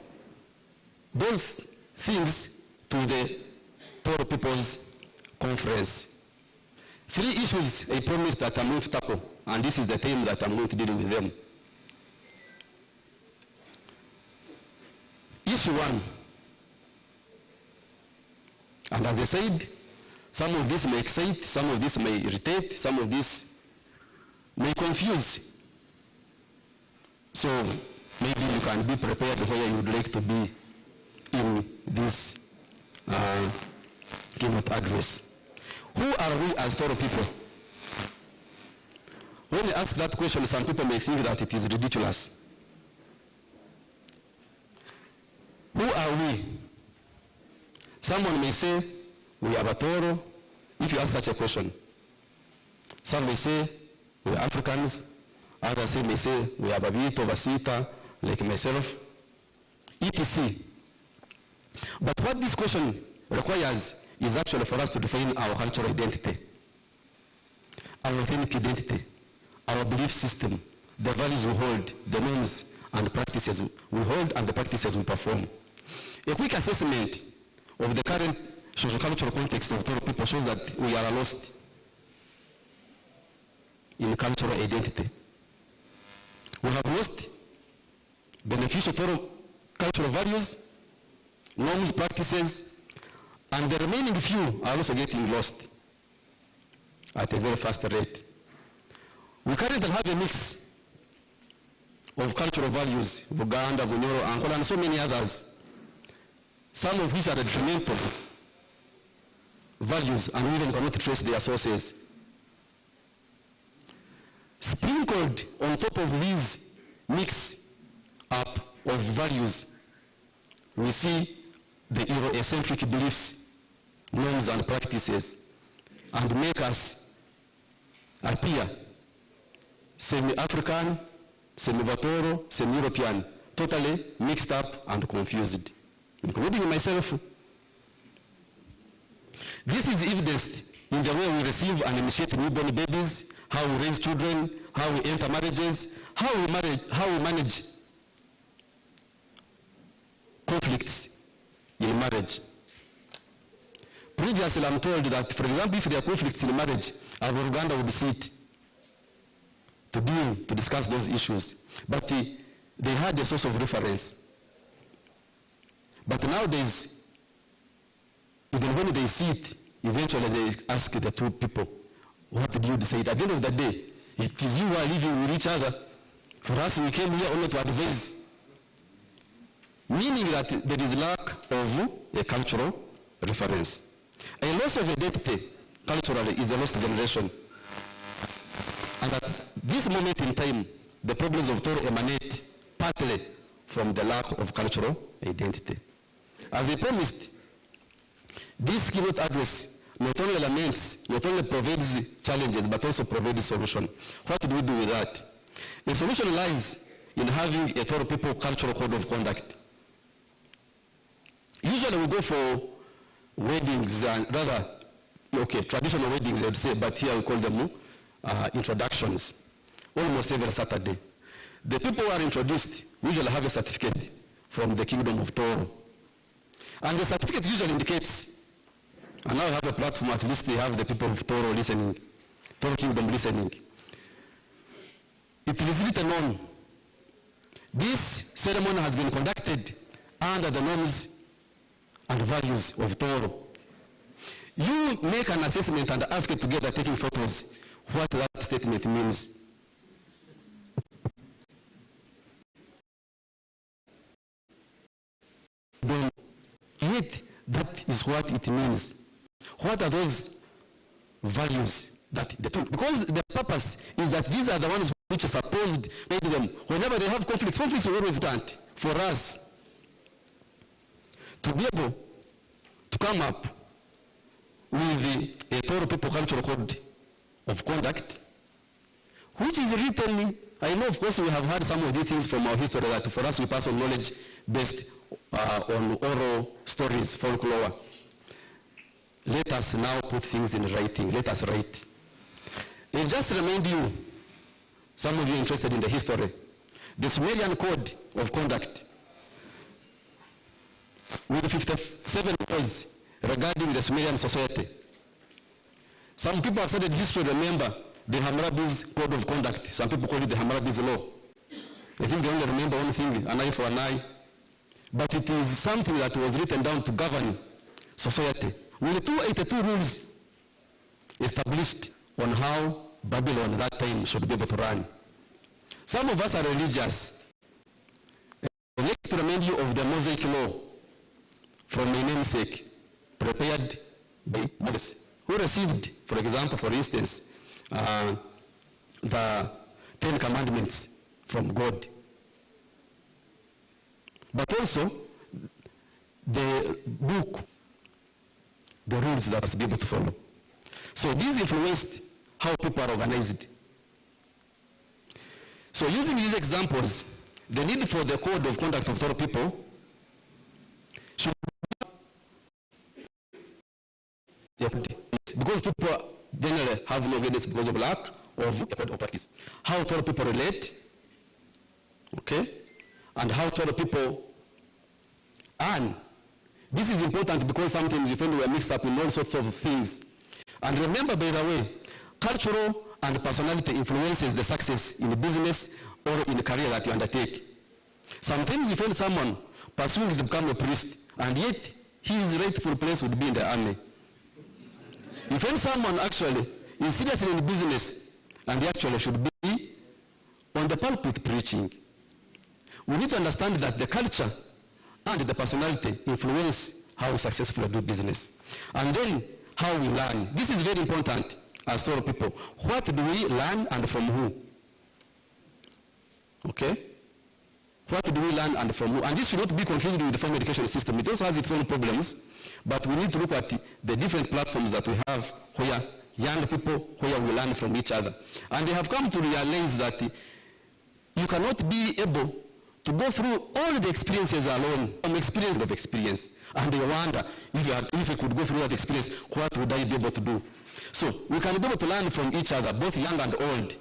H: those things to the Tooro People's Conference. 3 issues I promised that I'm going to tackle, and this is the time that I'm going to deal with them. Issue 1. And as I said, some of this may excite, some of this may irritate, some of this may confuse. So maybe you can be prepared where you would like to be in this keynote address. Who are we as Tooro people? When you ask that question, some people may think that it is ridiculous. Who are we? Someone may say, we are Tooro, if you ask such a question. Some may say, we are Africans. Others may say, we are Babito, Basita, like myself, etc. But what this question requires is actually for us to define our cultural identity, our authentic identity, our belief system, the values we hold, the norms and practices we hold, and the practices we perform. A quick assessment of the current socio-cultural context of Tooro people shows that we are lost in cultural identity. We have lost beneficial Tooro cultural values, norms, practices, and the remaining few are also getting lost at a very fast rate. We currently have a mix of cultural values, Buganda, Bunyoro, Angola, and so many others, some of which are detrimental values, and we even cannot trace their sources. Sprinkled on top of these mix up of values, we see the Eurocentric beliefs, norms and practices, and make us appear semi-African, semi-Batoro, semi-European, totally mixed up and confused, including myself. This is evidenced in the way we receive and initiate newborn babies, how we raise children, how we enter marriages, how we manage conflicts in marriage. Previously, I'm told that, for example, if there are conflicts in marriage, our Uganda would sit to discuss those issues. But they had a source of reference. But nowadays, even when they sit, eventually they ask the two people, what did you decide? At the end of the day, it is you who are living with each other. For us, we came here only to advise. Meaning that there is lack of a cultural reference. A loss of identity culturally is a lost generation. And at this moment in time, the problems of Tooro emanate partly from the lack of cultural identity. As I promised, this keynote address not only laments, not only provides challenges, but also provides solution. What do we do with that? The solution lies in having a Tooro people cultural code of conduct. Usually we go for weddings, and traditional weddings, I'd say, but here we call them introductions, almost every Saturday. The people who are introduced usually have a certificate from the Kingdom of Tooro. And the certificate usually indicates, and now we have a platform, at least they have the people of Tooro listening, Tooro Kingdom listening. It is written on, this ceremony has been conducted under the norms and values of Tooro. You make an assessment and ask it together taking photos what that statement means. Yet that is what it means. What are those values that the two? Because the purpose is that these are the ones which are supposed to make them. Whenever they have conflicts are always important for us to be able to come up with a Tooro People Cultural Code of Conduct, which is written. I know, of course, we have heard some of these things from our history that for us we pass on knowledge based on oral stories, folklore. Let us now put things in writing. Let us write. And just remind you, some of you interested in the history, the Sumerian Code of Conduct with 57 laws regarding the Sumerian society. Some people have studied history, remember the Hammurabi's Code of Conduct. Some people call it the Hammurabi's Law. I think they only remember one thing, an eye for an eye. But it is something that was written down to govern society. With 282 rules established on how Babylon at that time should be able to run. Some of us are religious. I need to remind you of the Mosaic Law from my namesake, prepared by Moses, who received, for example, for instance, the 10 Commandments from God. But also, the book, the rules that must be able to follow. So these influenced how people are organized. So using these examples, the need for the code of conduct of Tooro people should be because people generally have no guidance because of lack of a code of practice. How Tooro people relate, okay, and how Tooro people earn. This is important because sometimes you find we are mixed up in all sorts of things. And remember, by the way, cultural and personality influences the success in business or in the career that you undertake. Sometimes you find someone pursuing to become a priest, and yet his rightful place would be in the army. You find someone actually is serious in business, and he actually should be on the pulpit preaching. We need to understand that the culture and the personality influence how we successfully do business. And then how we learn. This is very important as Tooro people. What do we learn and from who? Okay? What do we learn and from who? And this should not be confused with the formal education system. It also has its own problems, but we need to look at the different platforms that we have where young people, where we learn from each other. And they have come to realize that you cannot be able to go through all the experiences alone, from experience of experience. And they wonder, if I could go through that experience, what would I be able to do? So we can be able to learn from each other, both young and old.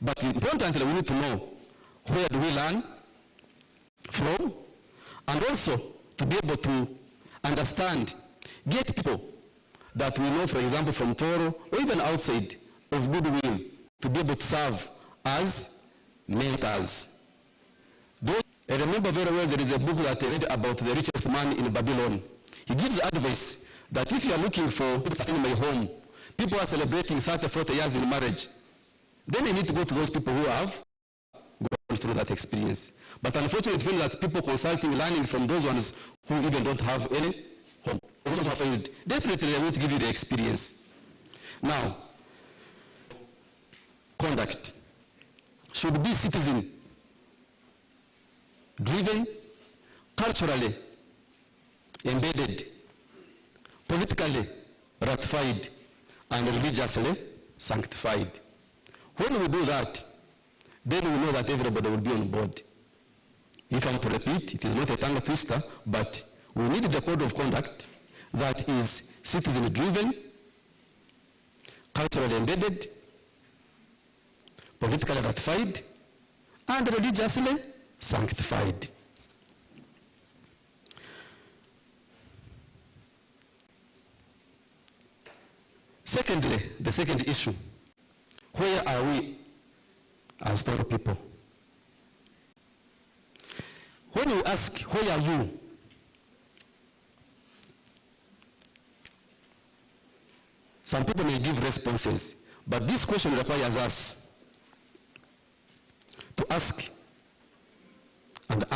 H: But importantly, we need to know where do we learn from, and also to be able to understand, get people that we know, for example, from Tooro, or even outside of goodwill, to be able to serve as mentors. I remember very well there is a book that I read about the richest man in Babylon. He gives advice that if you are looking for people in my home, people are celebrating 30, 40 years in marriage, then you need to go to those people who have gone through that experience. But unfortunately, I feel that people consulting, learning from those ones who even don't have any home, those who have failed, definitely they won't give you the experience. Now, conduct should be citizen driven, culturally embedded, politically ratified, and religiously sanctified. When we do that, then we know that everybody will be on board. If I'm to repeat, it is not a tongue twister, but we need the code of conduct that is citizen driven, culturally embedded, politically ratified, and religiously sanctified. Secondly, the second issue, where are we as Tooro people? When you ask, where are you? Some people may give responses, but this question requires us to ask,